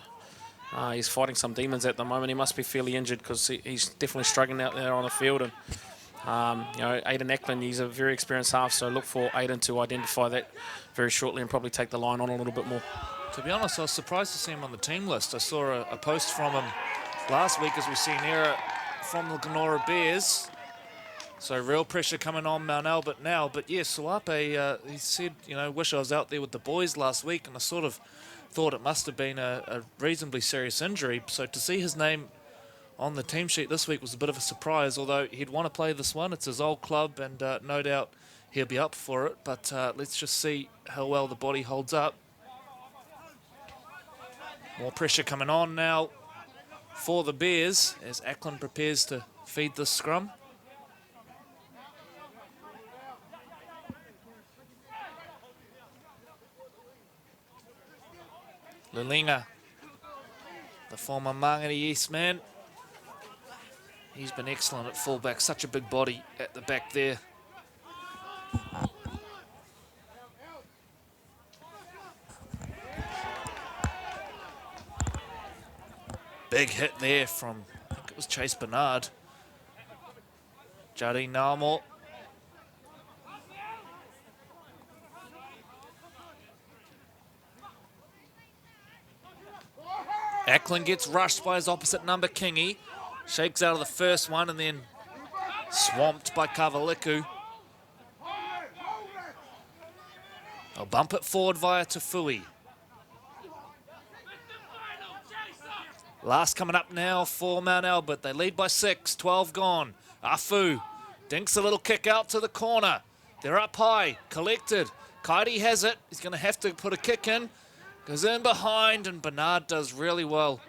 [SPEAKER 8] he's fighting some demons at the moment. He must be fairly injured because he's definitely struggling out there on the field. And you know, Aidan Eklund, he's a very experienced half, so look for Aidan to identify that very shortly and probably take the line on a little bit more.
[SPEAKER 4] To be honest, I was surprised to see him on the team list. I saw a post from him last week as we see an error from the Glenora Bears. So real pressure coming on Mount Albert now. But yeah, Suape, he said, you know, wish I was out there with the boys last week, and I sort of thought it must have been a reasonably serious injury. So to see his name on the team sheet this week was a bit of a surprise, although he'd want to play this one. It's his old club, and no doubt he'll be up for it. But let's just see how well the body holds up. More pressure coming on now for the Bears as Ackland prepares to feed this scrum. Lulinga, the former Mangere East man. He's been excellent at fullback, such a big body at the back there. Big hit there from, I think it was Chase Bernard. Jardine Nalmore. Ackland gets rushed by his opposite number, Kingy. Shakes out of the first one and then swamped by Kavaliku. They'll bump it forward via Tafui. Last coming up now for Mount Albert. They lead by 6, 12 gone. Afu dinks a little kick out to the corner. They're up high, collected. Kairi has it. He's going to have to put a kick in. Goes in behind, and Bernard does really well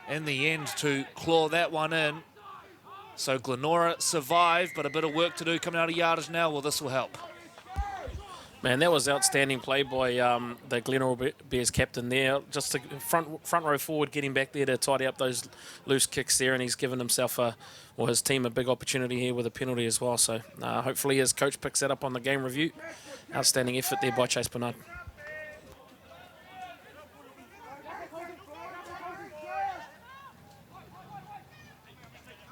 [SPEAKER 4] in the end to claw that one in. So Glenora survived, but a bit of work to do coming out of yardage now. Well, this will help.
[SPEAKER 8] Man, that was outstanding play by the Glenora Bears captain there. Just to front row forward, getting back there to tidy up those loose kicks there, and he's given himself his team a big opportunity here with a penalty as well. So hopefully his coach picks that up on the game review. Outstanding effort there by Chase Bernard.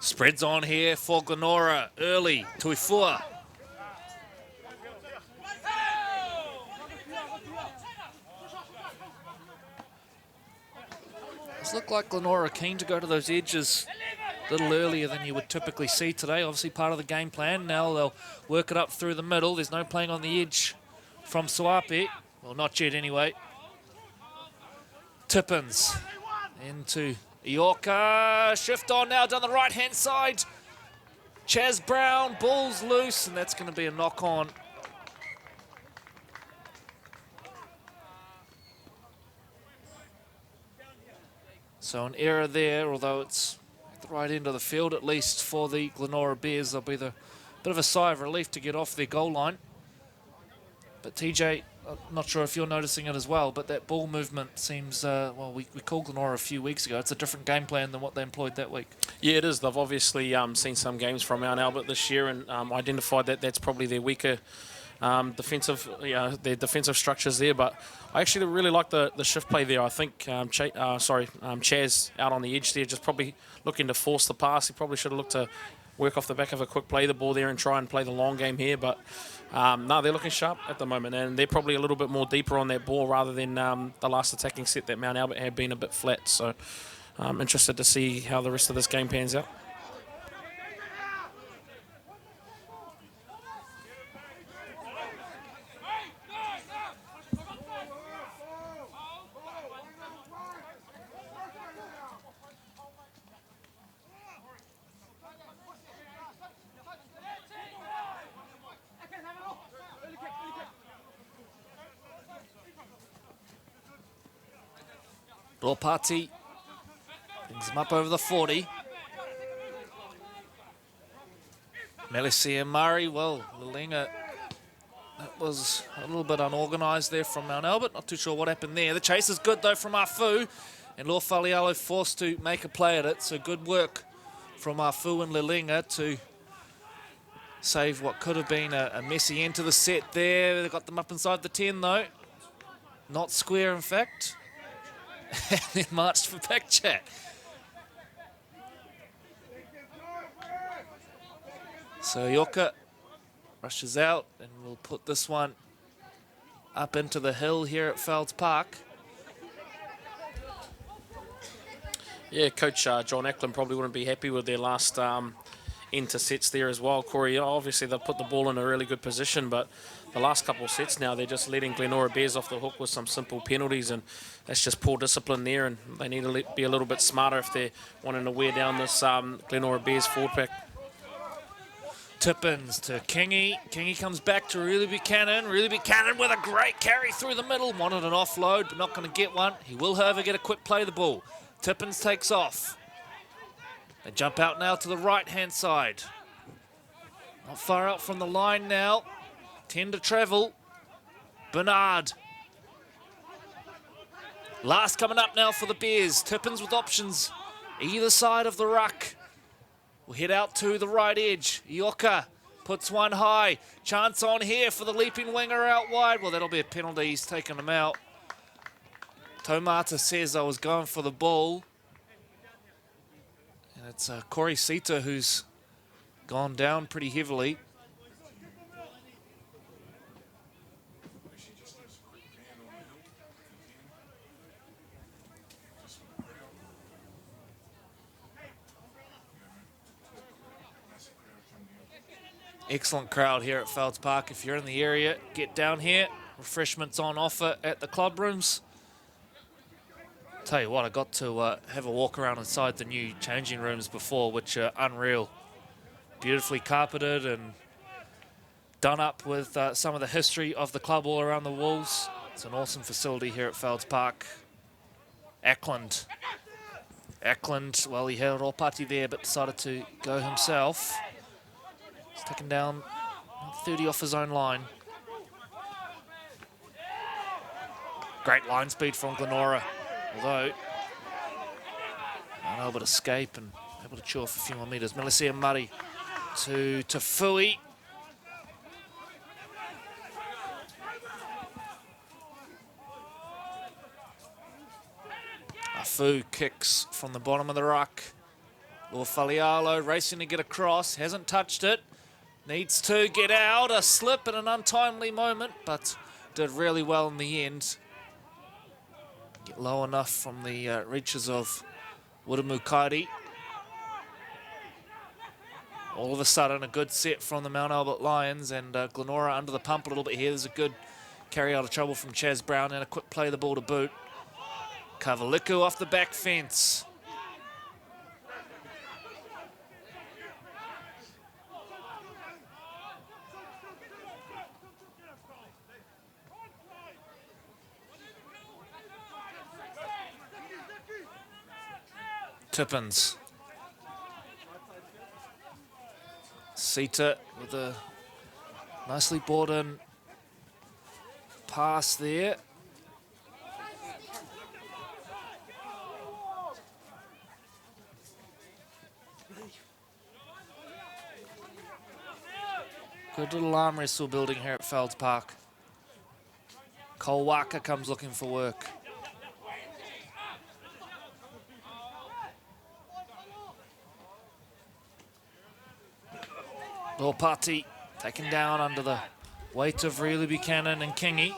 [SPEAKER 4] Spreads on here for Glenora early. Tuifua. Does look like Glenora keen to go to those edges a little earlier than you would typically see today. Obviously part of the game plan. Now they'll work it up through the middle. There's no playing on the edge from Suape. Well, not yet anyway. Tippins into Iorka, shift on now down the right-hand side. Chaz Brown, ball's loose, and that's going to be a knock-on. So an error there, although it's at the right end of the field, at least for the Glenora Bears. There'll be the bit of a sigh of relief to get off their goal line. But TJ, I'm not sure if you're noticing it as well, but that ball movement seems, well, we called Glenora a few weeks ago. It's a different game plan than what they employed that week.
[SPEAKER 8] Yeah, it is. They've obviously seen some games from Mount Albert this year and identified that that's probably their weaker defensive structures there. But I actually really like the shift play there. I think Chaz out on the edge there, just probably looking to force the pass. He probably should have looked to work off the back of a quick play the ball there and try and play the long game here. But no, they're looking sharp at the moment, and they're probably a little bit more deeper on that ball rather than the last attacking set that Mount Albert had been a bit flat. So I'm interested to see how the rest of this game pans out.
[SPEAKER 4] Dorpati brings him up over the 40. Melicia Murray, well, Lulinga That was a little bit unorganised there from Mount Albert. Not too sure what happened there. The chase is good, though, from Afu. And Lor Falialo forced to make a play at it. So good work from Afu and Lelinga to save what could have been a messy end to the set there. They got them up inside the 10, though. Not square, in fact. And then marched for back chat. So Yoka rushes out, and we'll put this one up into the hill here at Felds Park.
[SPEAKER 8] Yeah, Coach John Ackland probably wouldn't be happy with their last intersets there as well. Corey, obviously they've put the ball in a really good position, but the last couple of sets now, they're just letting Glenora Bears off the hook with some simple penalties, and that's just poor discipline there, and they need to be a little bit smarter if they're wanting to wear down this Glenora Bears forward pack.
[SPEAKER 4] Tippins to Kingy. Kingy comes back to Really Buchanan. Really Buchanan with a great carry through the middle. Wanted an offload, but not going to get one. He will, however, get a quick play of the ball. Tippins takes off. They jump out now to the right-hand side. Not far out from the line now. 10 to travel. Bernard. Last coming up now for the Bears. Tippins with options either side of the ruck. We'll head out to the right edge. Ioka puts one high. Chance on here for the leaping winger out wide. Well, that'll be a penalty. He's taken him out. Tomata says I was going for the ball. And it's Corey Sita who's gone down pretty heavily. Excellent crowd here at Felds Park. If you're in the area, get down here. Refreshments on offer at the club rooms. Tell you what, I got to have a walk around inside the new changing rooms before, which are unreal. Beautifully carpeted and done up with some of the history of the club all around the walls. It's an awesome facility here at Felds Park. Ackland, well, he had Ropati there, but decided to go himself. He's taken down 30 off his own line. Great line speed from Glenora, although not able to escape and able to chew off a few more metres. Melicia Murray to Tafui. Afu kicks from the bottom of the ruck. Lor Falialo racing to get across, hasn't touched it. Needs to get out, a slip at an untimely moment, but did really well in the end. Get low enough from the reaches of Wurumukari. All of a sudden, a good set from the Mount Albert Lions, and Glenora under the pump a little bit here. There's a good carry out of trouble from Chaz Brown, and a quick play of the ball to boot. Kavaliku off the back fence. Tippins. Sita with a nicely brought in pass there. Good little arm wrestle building here at Felds Park. Cole Walker comes looking for work. Lopati taken down under the weight of Really Buchanan and Kingy.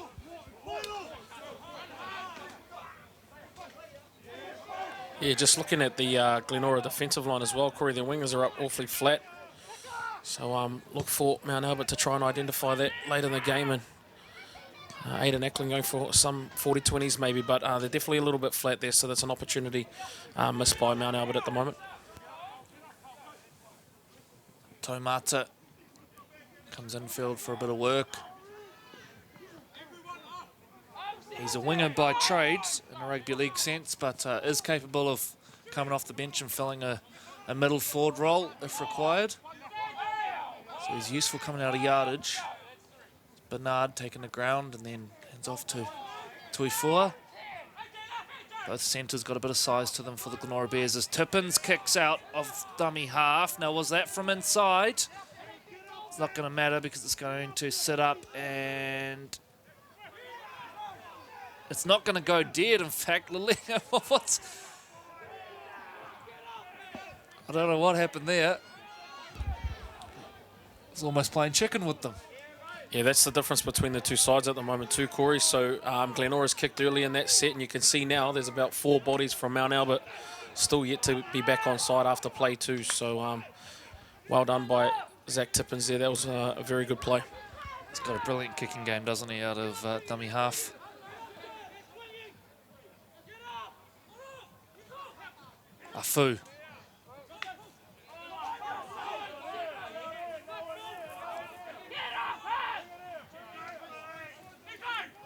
[SPEAKER 8] Yeah, just looking at the Glenora defensive line as well, Corey, their wingers are up awfully flat. So look for Mount Albert to try and identify that later in the game. And Aidan Ackland going for some 40-20s maybe, but they're definitely a little bit flat there, so that's an opportunity missed by Mount Albert at the moment.
[SPEAKER 4] Tomata comes infield for a bit of work. He's a winger by trade in a rugby league sense, but is capable of coming off the bench and filling a middle forward role if required. So he's useful coming out of yardage. Bernard taking the ground and then hands off to Tuifua. Both centres got a bit of size to them for the Glenora Bears as Tippins kicks out of dummy half. Now, was that from inside? It's not going to matter because it's going to sit up and it's not going to go dead. In fact, Lilinga, I don't know what happened there. It's almost playing chicken with them.
[SPEAKER 8] Yeah, that's the difference between the two sides at the moment too, Corey. So Glenora's kicked early in that set, and you can see now there's about 4 bodies from Mount Albert still yet to be back on side after play too. So well done by Zach Tippins there. That was a very good play.
[SPEAKER 4] He's got a brilliant kicking game, doesn't he, out of dummy half. Afu.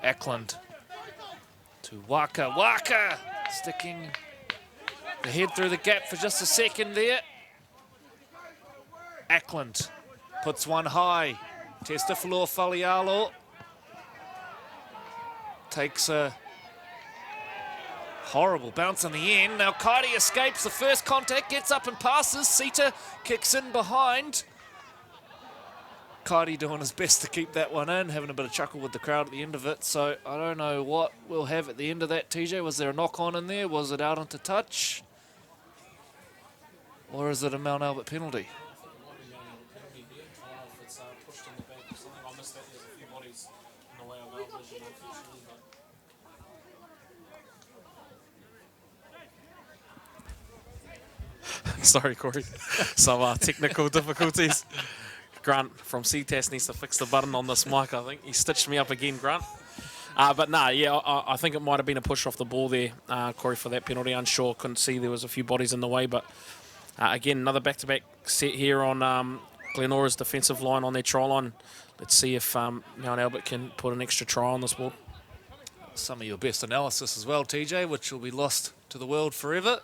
[SPEAKER 4] Eklund to Waka. Waka sticking the head through the gap for just a second there. Eklund puts one high. Testafalor Falialo takes a horrible bounce on the end. Now Kaidi escapes the first contact, gets up and passes. Sita kicks in behind. Kaidi doing his best to keep that one in, having a bit of chuckle with the crowd at the end of it. So I don't know what we'll have at the end of that, TJ. Was there a knock-on in there? Was it out onto touch? Or is it a Mount Albert penalty?
[SPEAKER 8] Sorry, Corey. Some technical difficulties. Grant from CTAS needs to fix the button on this mic, I think. He stitched me up again, Grant. But nah, yeah, I think it might have been a push off the ball there, Corey, for that penalty. Unsure, couldn't see. There was a few bodies in the way. But again, another back-to-back set here on Glenora's defensive line on their try line. Let's see if Mount Albert can put an extra try on this board.
[SPEAKER 4] Some of your best analysis as well, TJ, which will be lost to the world forever.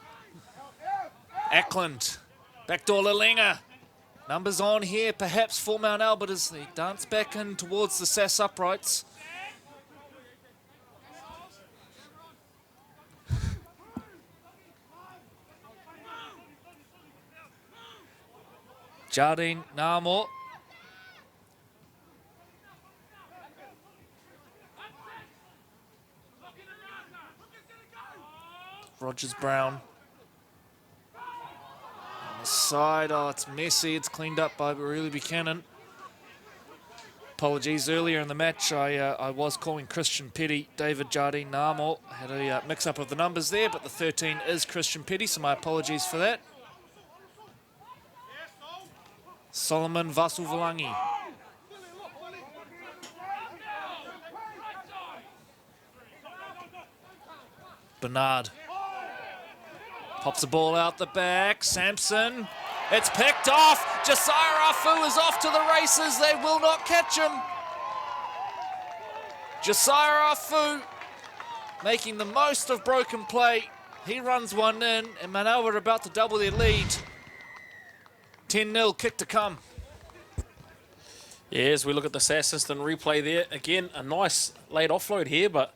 [SPEAKER 4] Eklund, backdoor Lilinga. Numbers on here, perhaps for Mount Albert as they dance back in towards the SAS uprights. Jardine Namo. Rogers Brown. Side, oh, it's messy. It's cleaned up by Barili Buchanan. Apologies, earlier in the match I was calling Christian Petty David Jardine Namo. Had a mix-up of the numbers there, but the 13 is Christian Petty, so my apologies for that. Solomon Vasuvalangi. Bernard. Pops the ball out the back. Sampson. It's picked off. Josiah Afu is off to the races. They will not catch him. Josiah Afu making the most of broken play. He runs one in, and Mount Albert are about to double their lead. 10-0, kick to come.
[SPEAKER 8] Yeah, as we look at the SAS instant replay there, again, a nice late offload here, but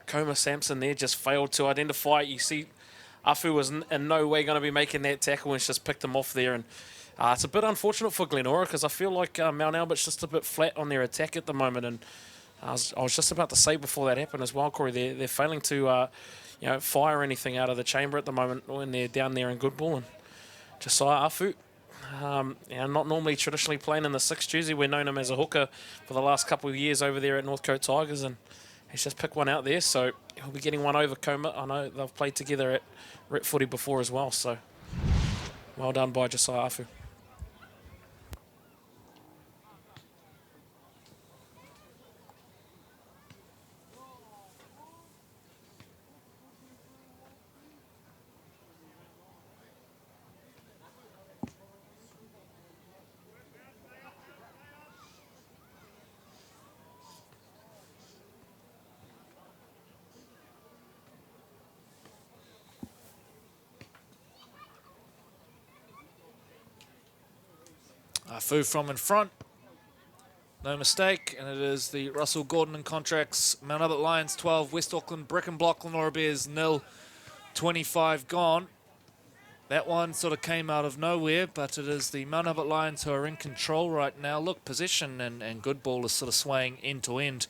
[SPEAKER 8] Coma Sampson there just failed to identify. You see, Afu was in no way going to be making that tackle and just picked him off there. And it's a bit unfortunate for Glenora because I feel like Mount Albert's just a bit flat on their attack at the moment. And I was just about to say before that happened as well, Corey, they're failing to fire anything out of the chamber at the moment when they're down there in good ball. And Josiah Afu, not normally traditionally playing in the 6th jersey. We've known him as a hooker for the last couple of years over there at Northcote Tigers, and he's just picked one out there, so he'll be getting one over Coma. I know they've played together at Rep Footy before as well, so well done by Josiah Afu.
[SPEAKER 4] Afu from in front. No mistake, and it is the Russell Gordon and Contracts Mount Albert Lions 12, West Auckland Brick and Block Glenora Bears 0, 25 gone. That one sort of came out of nowhere, but it is the Mount Albert Lions who are in control right now. Look, possession and good ball is sort of swaying end to end,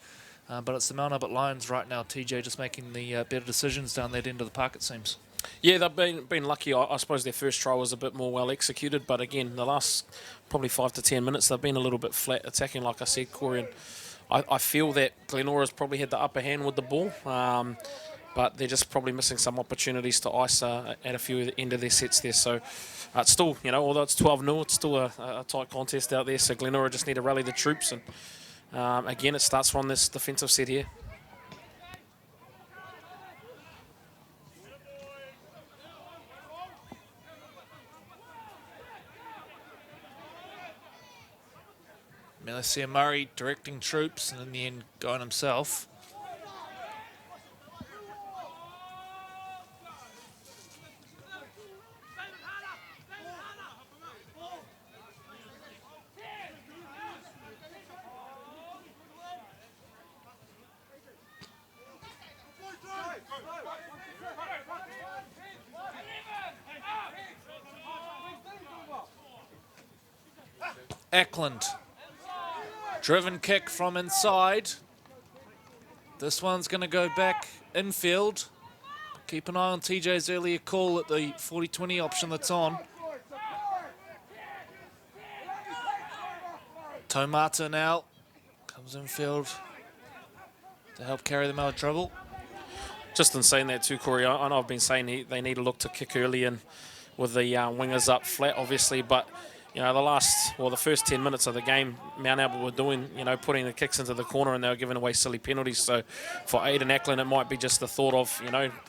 [SPEAKER 4] but it's the Mount Albert Lions right now, TJ, just making the better decisions down that end of the park, it seems.
[SPEAKER 8] Yeah, they've been lucky. I suppose their first try was a bit more well executed, but again, the last probably 5 to 10 minutes, they've been a little bit flat attacking, like I said, Corey. And I feel that Glenora's probably had the upper hand with the ball, but they're just probably missing some opportunities to ice at a few of the end of their sets there. So it's still, although it's 12-0, it's still a tight contest out there. So Glenora just need to rally the troops, and again, it starts from this defensive set here.
[SPEAKER 4] Melicia Murray directing troops and in the end going himself. Eklund. Driven kick from inside. This one's going to go back infield. Keep an eye on TJ's earlier call at the 40-20 option that's on. Tomata now comes infield to help carry them out of trouble.
[SPEAKER 8] Just in saying that too, Corey, I know I've been saying they need to look to kick early and with the wingers up flat, obviously, but the first 10 minutes of the game, Mount Albert were doing, putting the kicks into the corner and they were giving away silly penalties. So for Aidan Ackland, it might be just the thought of,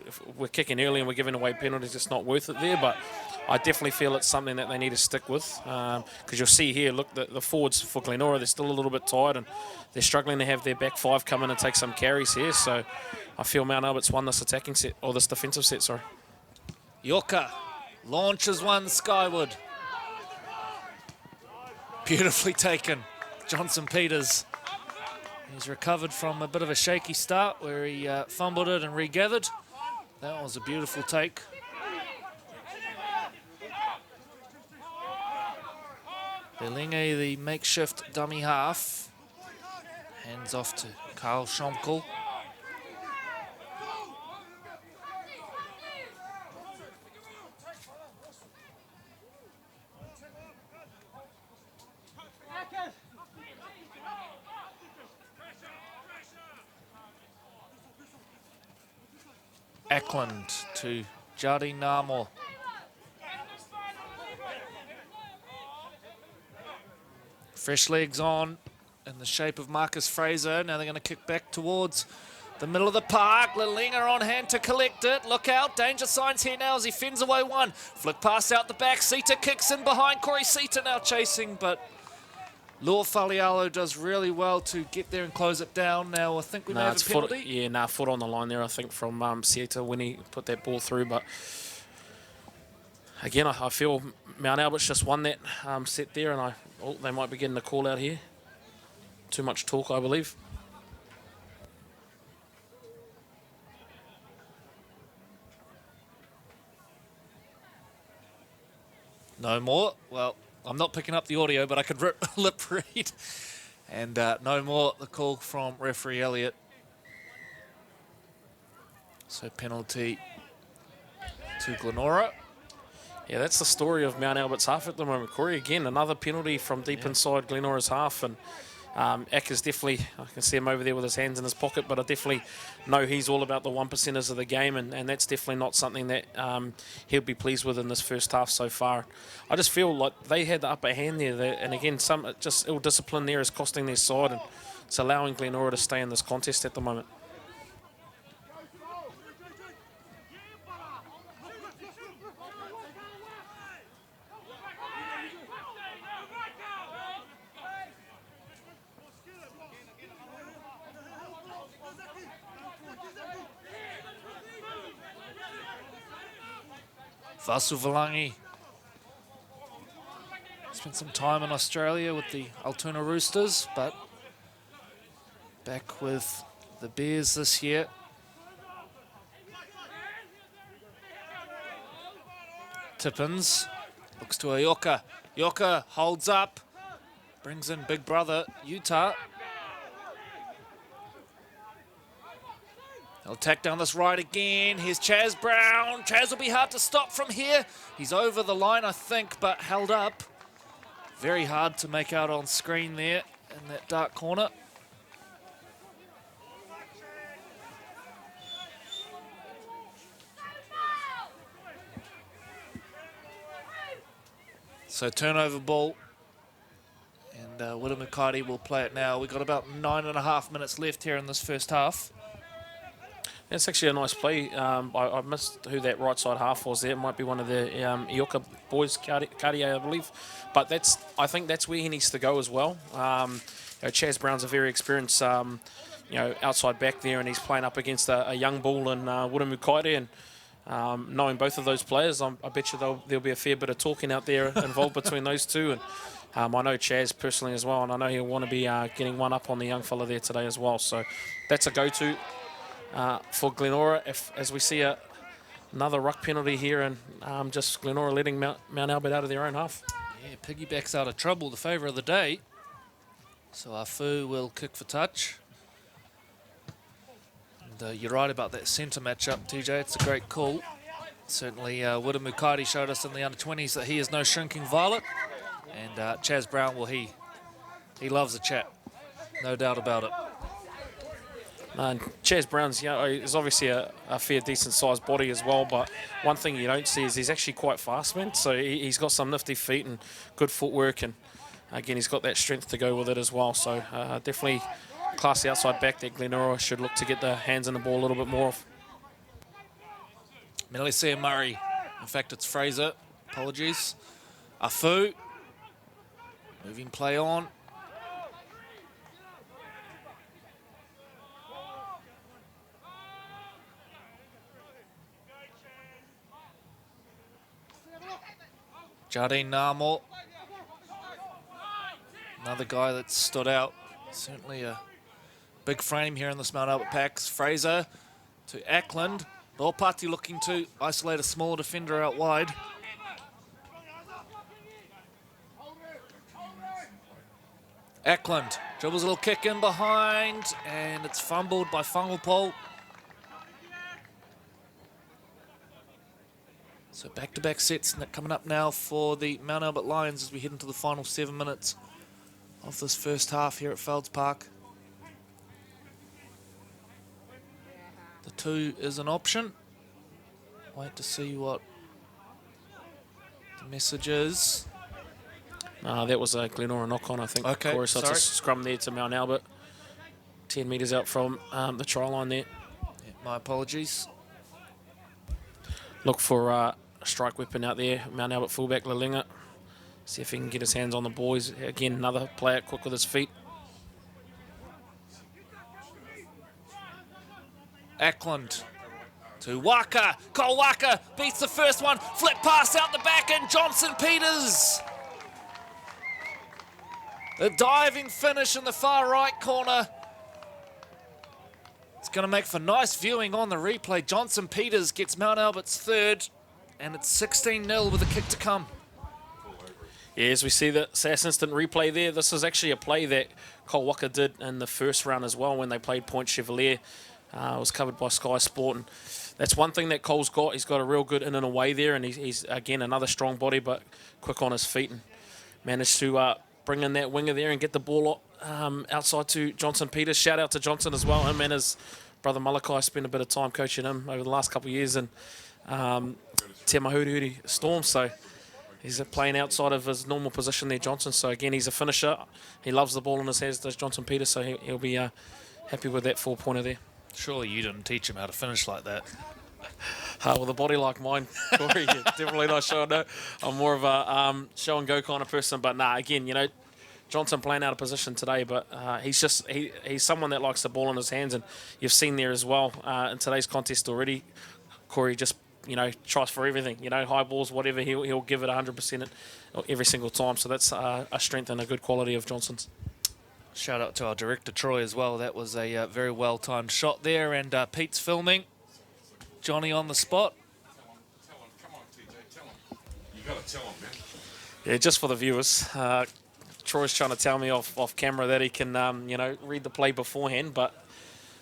[SPEAKER 8] if we're kicking early and we're giving away penalties, it's not worth it there. But I definitely feel it's something that they need to stick with. Because you'll see here, look, the forwards for Glenora, they're still a little bit tired and they're struggling to have their back five come in and take some carries here. So I feel Mount Albert's won this attacking set, or this defensive set, sorry.
[SPEAKER 4] Yoka launches one skyward. Beautifully taken, Johnson Peters. He's recovered from a bit of a shaky start where he fumbled it and regathered. That was a beautiful take. Belinge, the makeshift dummy half. Hands off to Carl Schomkel. Eklund to Jardine Namo. Fresh legs on in the shape of Marcus Fraser. Now they're going to kick back towards the middle of the park. Lilinga on hand to collect it. Look out, danger signs here now as he fends away one. Flick pass out the back. Sita kicks in behind. Corey Sita now chasing, but Lua Falialo does really well to get there and close it down. Now I think we may have a penalty.
[SPEAKER 8] Foot on the line there, I think, from Sita when he put that ball through. But again, I feel Mount Albert's just won that set there, and they might be getting a call out here. Too much talk, I believe.
[SPEAKER 4] No more. Well, I'm not picking up the audio, but I could lip read. And no more, the call from referee Elliott. So penalty to Glenora.
[SPEAKER 8] Yeah, that's the story of Mount Albert's half at the moment, Corey. Again, another penalty from deep inside Glenora's half. And Eck is definitely, I can see him over there with his hands in his pocket, but I definitely know he's all about the 1%ers of the game, and that's definitely not something that he'll be pleased with in this first half so far. I just feel like they had the upper hand there, and again, some just ill discipline there is costing their side, and it's allowing Glenora to stay in this contest at the moment.
[SPEAKER 4] Vasu Valangi spent some time in Australia with the Altoona Roosters, but back with the Bears this year. Tippins looks to Ioka. Ioka holds up, brings in big brother Utah. They'll attack down this right again. Here's Chaz Brown. Chaz will be hard to stop from here. He's over the line, I think, but held up. Very hard to make out on screen there in that dark corner. So turnover ball, and Witamukati will play it now. We've got about 9.5 minutes left here in this first half.
[SPEAKER 8] That's actually a nice play. I missed who that right side half was there. It might be one of the Ioka boys, Cartier, I believe. But I think that's where he needs to go as well. Chaz Brown's a very experienced outside back there, and he's playing up against a young bull in Witamukati. And knowing both of those players, I bet you there'll be a fair bit of talking out there involved between those two. And I know Chaz personally as well, and I know he'll want to be getting one up on the young fella there today as well. So that's a go-to for Glenora, as we see another ruck penalty here, and just Glenora letting Mount Albert out of their own half.
[SPEAKER 4] Yeah, Piggyback's out of trouble, the favour of the day. So Afu will kick for touch. And you're right about that centre matchup, TJ. It's a great call. Certainly, Witamukati showed us in the under-20s that he is no shrinking violet. And Chaz Brown, well, he loves a chat. No doubt about it.
[SPEAKER 8] Chaz Brown's, is obviously a fair, decent-sized body as well, but one thing you don't see is he's actually quite fast, man. So he's got some nifty feet and good footwork, and again, he's got that strength to go with it as well. So definitely classy outside back that Glenora should look to get their hands on the ball a little bit more of.
[SPEAKER 4] Melicia Murray. In fact, it's Fraser. Apologies. Afu. Moving play on. Jardine Namo, another guy that stood out. Certainly a big frame here in this Mount Albert Packs. Fraser to Ackland. Lopati looking to isolate a smaller defender out wide. Ackland dribbles a little kick in behind, and it's fumbled by Whangapole. So back-to-back sets coming up now for the Mount Albert Lions as we head into the final 7 minutes of this first half here at Felds Park. The 2 is an option. Wait to see what the message is.
[SPEAKER 8] That was a Glenora knock-on, I think.
[SPEAKER 4] Okay,
[SPEAKER 8] Corey, so
[SPEAKER 4] sorry.
[SPEAKER 8] it's a scrum there to Mount Albert. 10 metres out from the try line there.
[SPEAKER 4] Yeah, my apologies.
[SPEAKER 8] Look for a strike weapon out there. Mount Albert fullback Lalinga. See if he can get his hands on the boys. Again, another player quick with his feet.
[SPEAKER 4] Ackland to Waka. Cole Waka beats the first one. Flip pass out the back, and Johnson Peters. A diving finish in the far right corner. It's going to make for nice viewing on the replay. Johnson Peters gets Mount Albert's third, and it's 16-0 with a kick to come.
[SPEAKER 8] Yeah, as we see the SAS instant replay there, this is actually a play that Cole Waka did in the first round as well when they played Point Chevalier. It was covered by Sky Sport, and that's one thing that Cole's got. He's got a real good in and away there, and he's again, another strong body, but quick on his feet, and managed to bring in that winger there and get the ball outside to Johnson Peters. Shout out to Johnson as well. Him and his brother Malachi spent a bit of time coaching him over the last couple of years in Te Mahurihuri Storm. So he's playing outside of his normal position there, Johnson. So again, he's a finisher. He loves the ball in his hands, does Johnson Peters. So he'll be happy with that 4-pointer there.
[SPEAKER 4] Surely you didn't teach him how to finish like that.
[SPEAKER 8] With a body like mine, Corey, definitely not sure. No, I'm more of a show and go kind of person. But nah, again, Johnson playing out of position today, but he's someone that likes the ball in his hands, and you've seen there as well in today's contest already. Corey just tries for everything. High balls, whatever, he'll give it 100% every single time. So that's a strength and a good quality of Johnson's.
[SPEAKER 4] Shout out to our director, Troy, as well. That was a very well-timed shot there. And Pete's filming. Johnny on the spot.
[SPEAKER 3] Tell him. Come on, TJ. Tell him. You got to tell him, man.
[SPEAKER 8] Yeah, just for the viewers. Troy's trying to tell me off camera that he can, read the play beforehand, but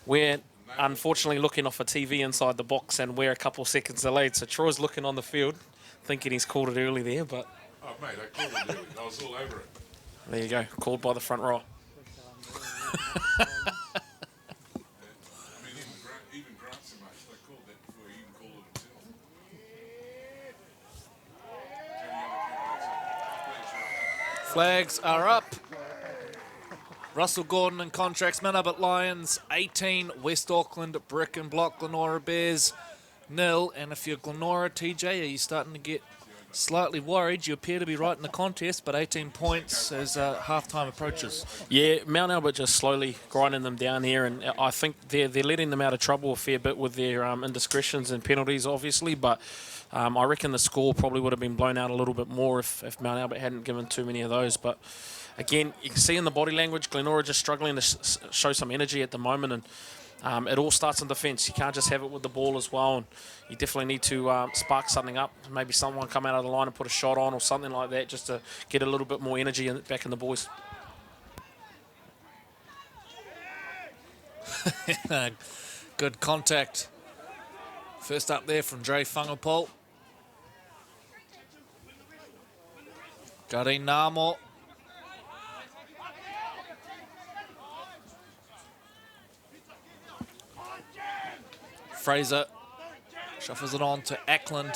[SPEAKER 8] we're unfortunately looking off a TV inside the box and we're a couple seconds delayed. So Troy's looking on the field, thinking he's called it early there, but...
[SPEAKER 3] Oh, mate, I called it early. I was all over it.
[SPEAKER 8] There you go, called by the front row.
[SPEAKER 3] Even Grant so much. They called that before he even called it himself.
[SPEAKER 4] Flags are up. Russell Gordon in contracts. Mount Albert Lions 18. West Auckland Brick and Block. Glenora Bears 0. And if you're Glenora, TJ, are you starting to get slightly worried? You appear to be right in the contest, but 18 points as half-time approaches.
[SPEAKER 8] Yeah, Mount Albert just slowly grinding them down here, and I think they're letting them out of trouble a fair bit with their indiscretions and penalties, obviously, but I reckon the score probably would have been blown out a little bit more if Mount Albert hadn't given too many of those. But again, you can see in the body language, Glenora just struggling to show some energy at the moment, and it all starts in defence. You can't just have it with the ball as well, and you definitely need to spark something up. Maybe someone come out of the line and put a shot on or something like that, just to get a little bit more energy back in the boys.
[SPEAKER 4] Good contact. First up there from Dre Whangapole. Gary Namo. Fraser shuffles it on to Ackland.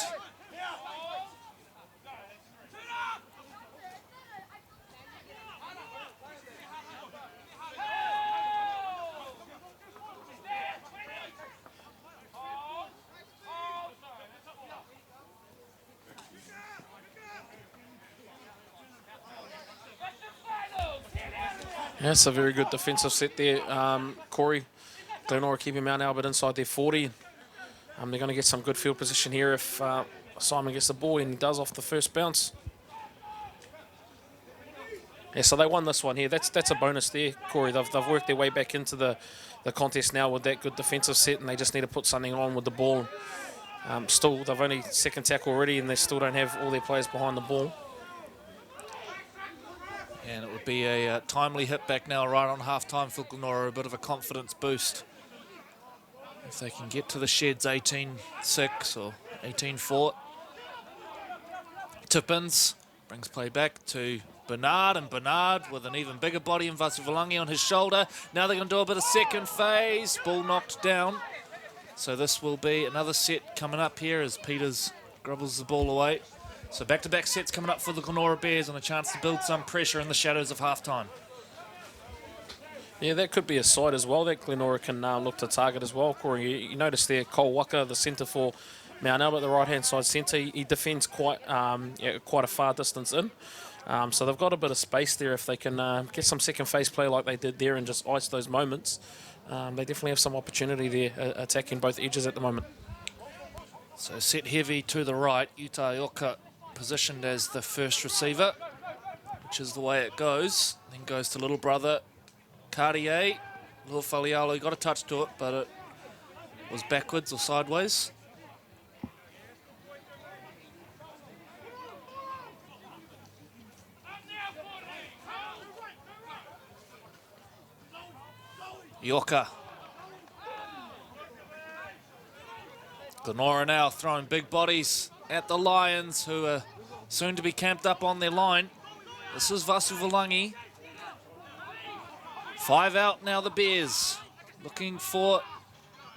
[SPEAKER 8] Yeah, it's a very good defensive set there. Corey, Glenora keeping Mount Albert inside their 40. They're going to get some good field position here if Simon gets the ball, and he does off the first bounce. Yeah, so they won this one here. That's a bonus there, Corey. They've worked their way back into the contest now with that good defensive set, and they just need to put something on with the ball. Still, they've only second tackle already, and they still don't have all their players behind the ball.
[SPEAKER 4] And it would be a timely hit back now right on half-time for Glenora, a bit of a confidence boost. If they can get to the sheds 18-6 or 18-4. Tippins brings play back to Bernard, and Bernard with an even bigger body and Vasuvalangi on his shoulder. Now they're going to do a bit of second phase. Ball knocked down. So this will be another set coming up here as Peters grubbles the ball away. So back-to-back sets coming up for the Glenora Bears and a chance to build some pressure in the shadows of half-time.
[SPEAKER 8] Yeah, that could be a side as well that Glenora can look to target as well, Corey. You notice there, Cole Waka, the centre for Mount Albert, the right-hand side centre, he defends quite a far distance in. So they've got a bit of space there if they can get some second phase play like they did there and just ice those moments. They definitely have some opportunity there attacking both edges at the moment.
[SPEAKER 4] So set heavy to the right, Utah Ioka positioned as the first receiver, which is the way it goes. Then goes to little brother Cartier. Little Falialo got a touch to it, but it was backwards or sideways. Ioka. Glenora now throwing big bodies at the Lions, who are soon to be camped up on their line. This is Vasuvalangi. 5 out now, the Bears, looking for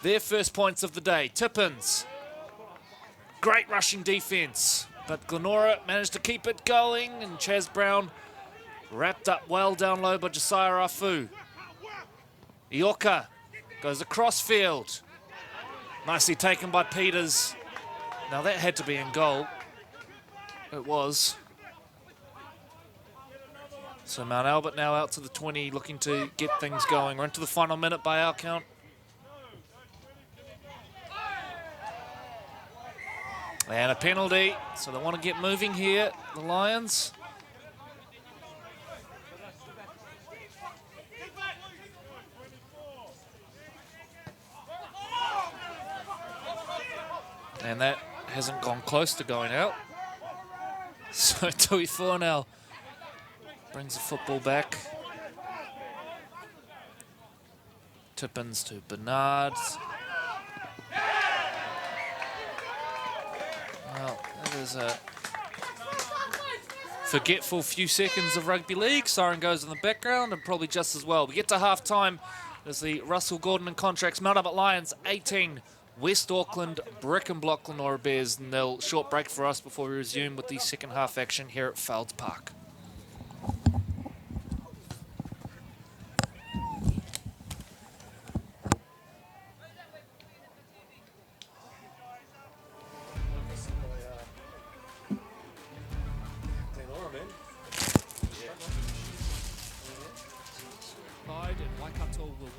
[SPEAKER 4] their first points of the day. Tippins, great rushing defense, but Glenora managed to keep it going, and Chaz Brown wrapped up well down low by Josiah Afu. Ioka goes across field. Nicely taken by Peters. Now that had to be in goal. It was. So Mount Albert now out to the 20, looking to get things going. We're into the final minute by our count. And a penalty, so they want to get moving here, the Lions. And that hasn't gone close to going out. So Tui Fuanel brings the football back. Tippins to Bernard. Well, that is a forgetful few seconds of rugby league. Siren goes in the background and probably just as well. We get to half-time as the Russell Gordon and Contracts Mount Albert Lions 18, West Auckland Brick and Block Glenora Bears. And they'll short break for us before we resume with the second half action here at Felds Park.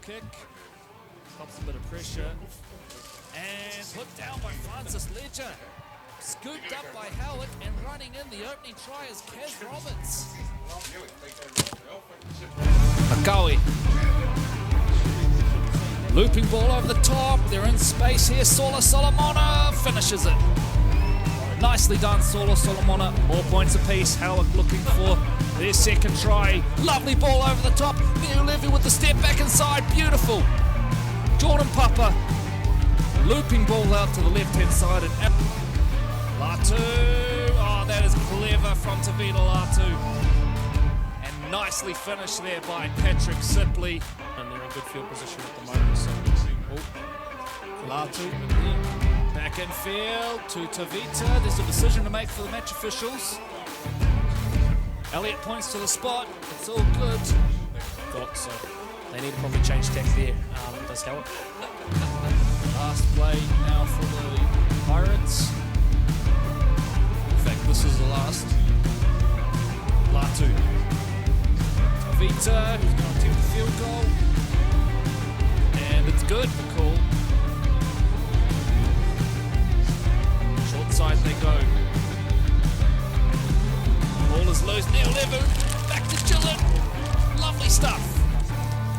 [SPEAKER 4] Kick, stops a bit of pressure, and put down by Francis Ledger. Scooped up by Howard, and running in the opening try is Kaz Roberts. Akawi. Looping ball over the top, they're in space here. Sola Solomona finishes it. Nicely done, Sola Solomona. More points apiece. Howard looking for their second try. Lovely ball over the top. Neil Levy with the step back inside. Beautiful. Jordan Papa. Looping ball out to the left-hand side. And Latu. Oh, that is clever from Tavita Latu. And nicely finished there by Patrick Sipley.
[SPEAKER 6] And they're in good field position at the moment. So,
[SPEAKER 4] Latu. Back in field to Tavita. There's a decision to make for the match officials. Elliott points to the spot. It's all good.
[SPEAKER 8] Got so they need to probably change tack there. Does help.
[SPEAKER 4] Last play now for the Pirates. In fact, this is the last. Latu. Tavita, who's going to attempt the field goal. And it's good for call. Short side they go. Ball is loose. Neil Levu back to Gillen. Lovely stuff.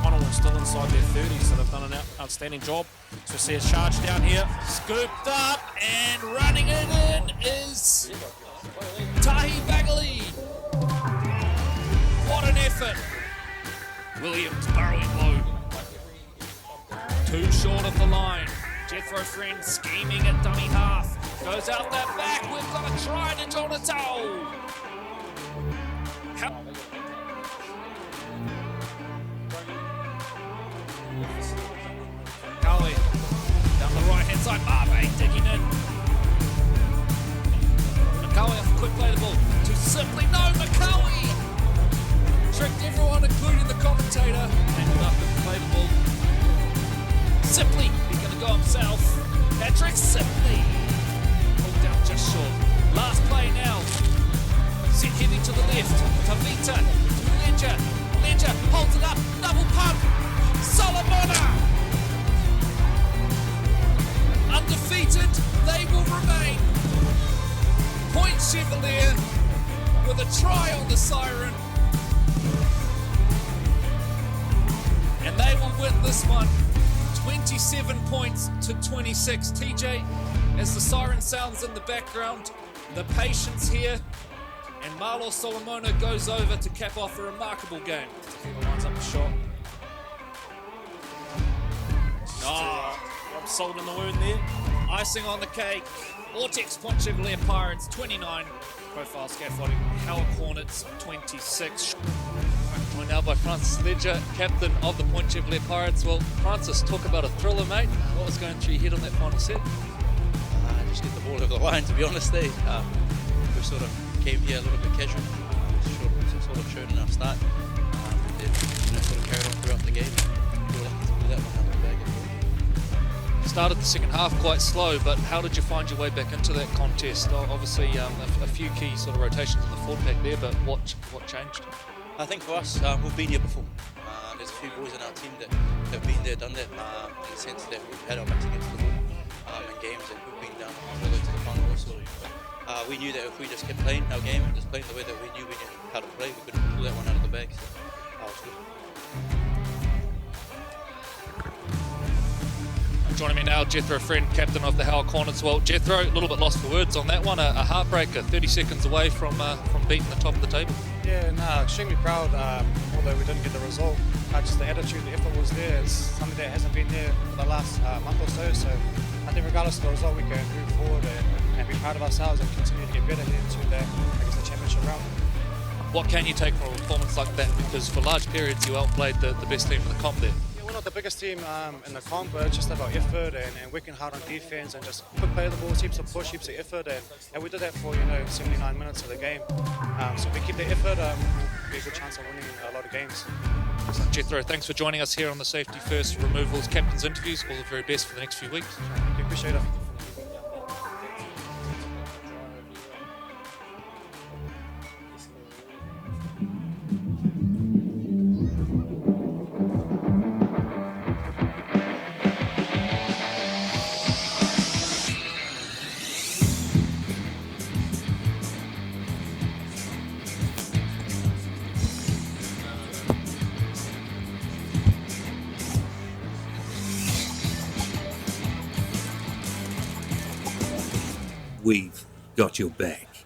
[SPEAKER 8] Connell is still inside their 30s, so they've done an outstanding job. So we see a charge down here.
[SPEAKER 4] Scooped up and running it in is Tahi Bagley. What an effort. Williams burrowing low. Too short of the line. Jethro Friend scheming at dummy half. Goes out that back. We've got a try to Jonathan. Cowie down the right hand side. Marvay digging in. McCowie off a quick play the ball to Simply. No, McCowie tricked everyone, including the commentator, and up and play the ball. Simply, he's going to go himself. Patrick Simply pulled down just short. Last play now. Set heavy to the left. Tavita to Ledger. Ledger holds it up. Double pump. Solomona. Undefeated, they will remain. Point Chevalier with a try on the siren. And they will win this one. 27 points to 26. TJ, as the siren sounds in the background, the patience here. And Marlo Solomona goes over to cap off a remarkable game.
[SPEAKER 8] Lines up the shot.
[SPEAKER 4] Oh,
[SPEAKER 8] Rob sold in the wound there.
[SPEAKER 4] icing on the cake. Vortex Point Chevalier Pirates 29. Profile scaffolding. Howard Hornets 26. Joined now by Francis Ledger, captain of the Point Chevalier Pirates. Well, Francis, talk about a thriller, mate. What was going through your head on that final set?
[SPEAKER 9] Just get the ball over the line, to be honest. We sort of came here a little bit casual, sort of showed in our start, then sort of carried on throughout the game. We were lucky to pull that one out of the bag.
[SPEAKER 4] Started the second half quite slow, but how did you find your way back into that contest? Obviously, a few key sort of rotations in the forward pack there, but what changed?
[SPEAKER 9] I think for us, we've been here before. There's a few boys in our team that have been there, done that, in the sense that we've had our backs against the wall in games, and we've been down all the way to the final also. We knew that if we just kept playing our game and just playing the way that we knew we knew how to play, we could pull that one out of the bag. So that was good.
[SPEAKER 4] Joining me now, Jethro Friend, captain of the Howell Cornets. Well, Jethro, a little bit lost for words on that one. A heartbreaker, 30 seconds away from beating the top of the table.
[SPEAKER 10] Yeah, no, extremely proud, although we didn't get the result. Just the attitude, the effort was there. It's something that hasn't been there for the last month or so. So I think regardless of the result, we can move forward and be proud of ourselves and continue to get better here into the championship round.
[SPEAKER 4] What can you take from a performance like that? Because for large periods, you outplayed the best team in the comp there.
[SPEAKER 10] We're not the biggest team in the comp, but it's just about effort and working hard on defense and just quick play of the ball, heaps of push, heaps of effort, and we did that for 79 minutes of the game. So if we keep the effort, we'll be a good chance of winning a lot of games.
[SPEAKER 4] Jethro, thanks for joining us here on the Safety First Removals Captain's Interviews. All the very best for the next few weeks.
[SPEAKER 10] We appreciate it.
[SPEAKER 11] We've got your back.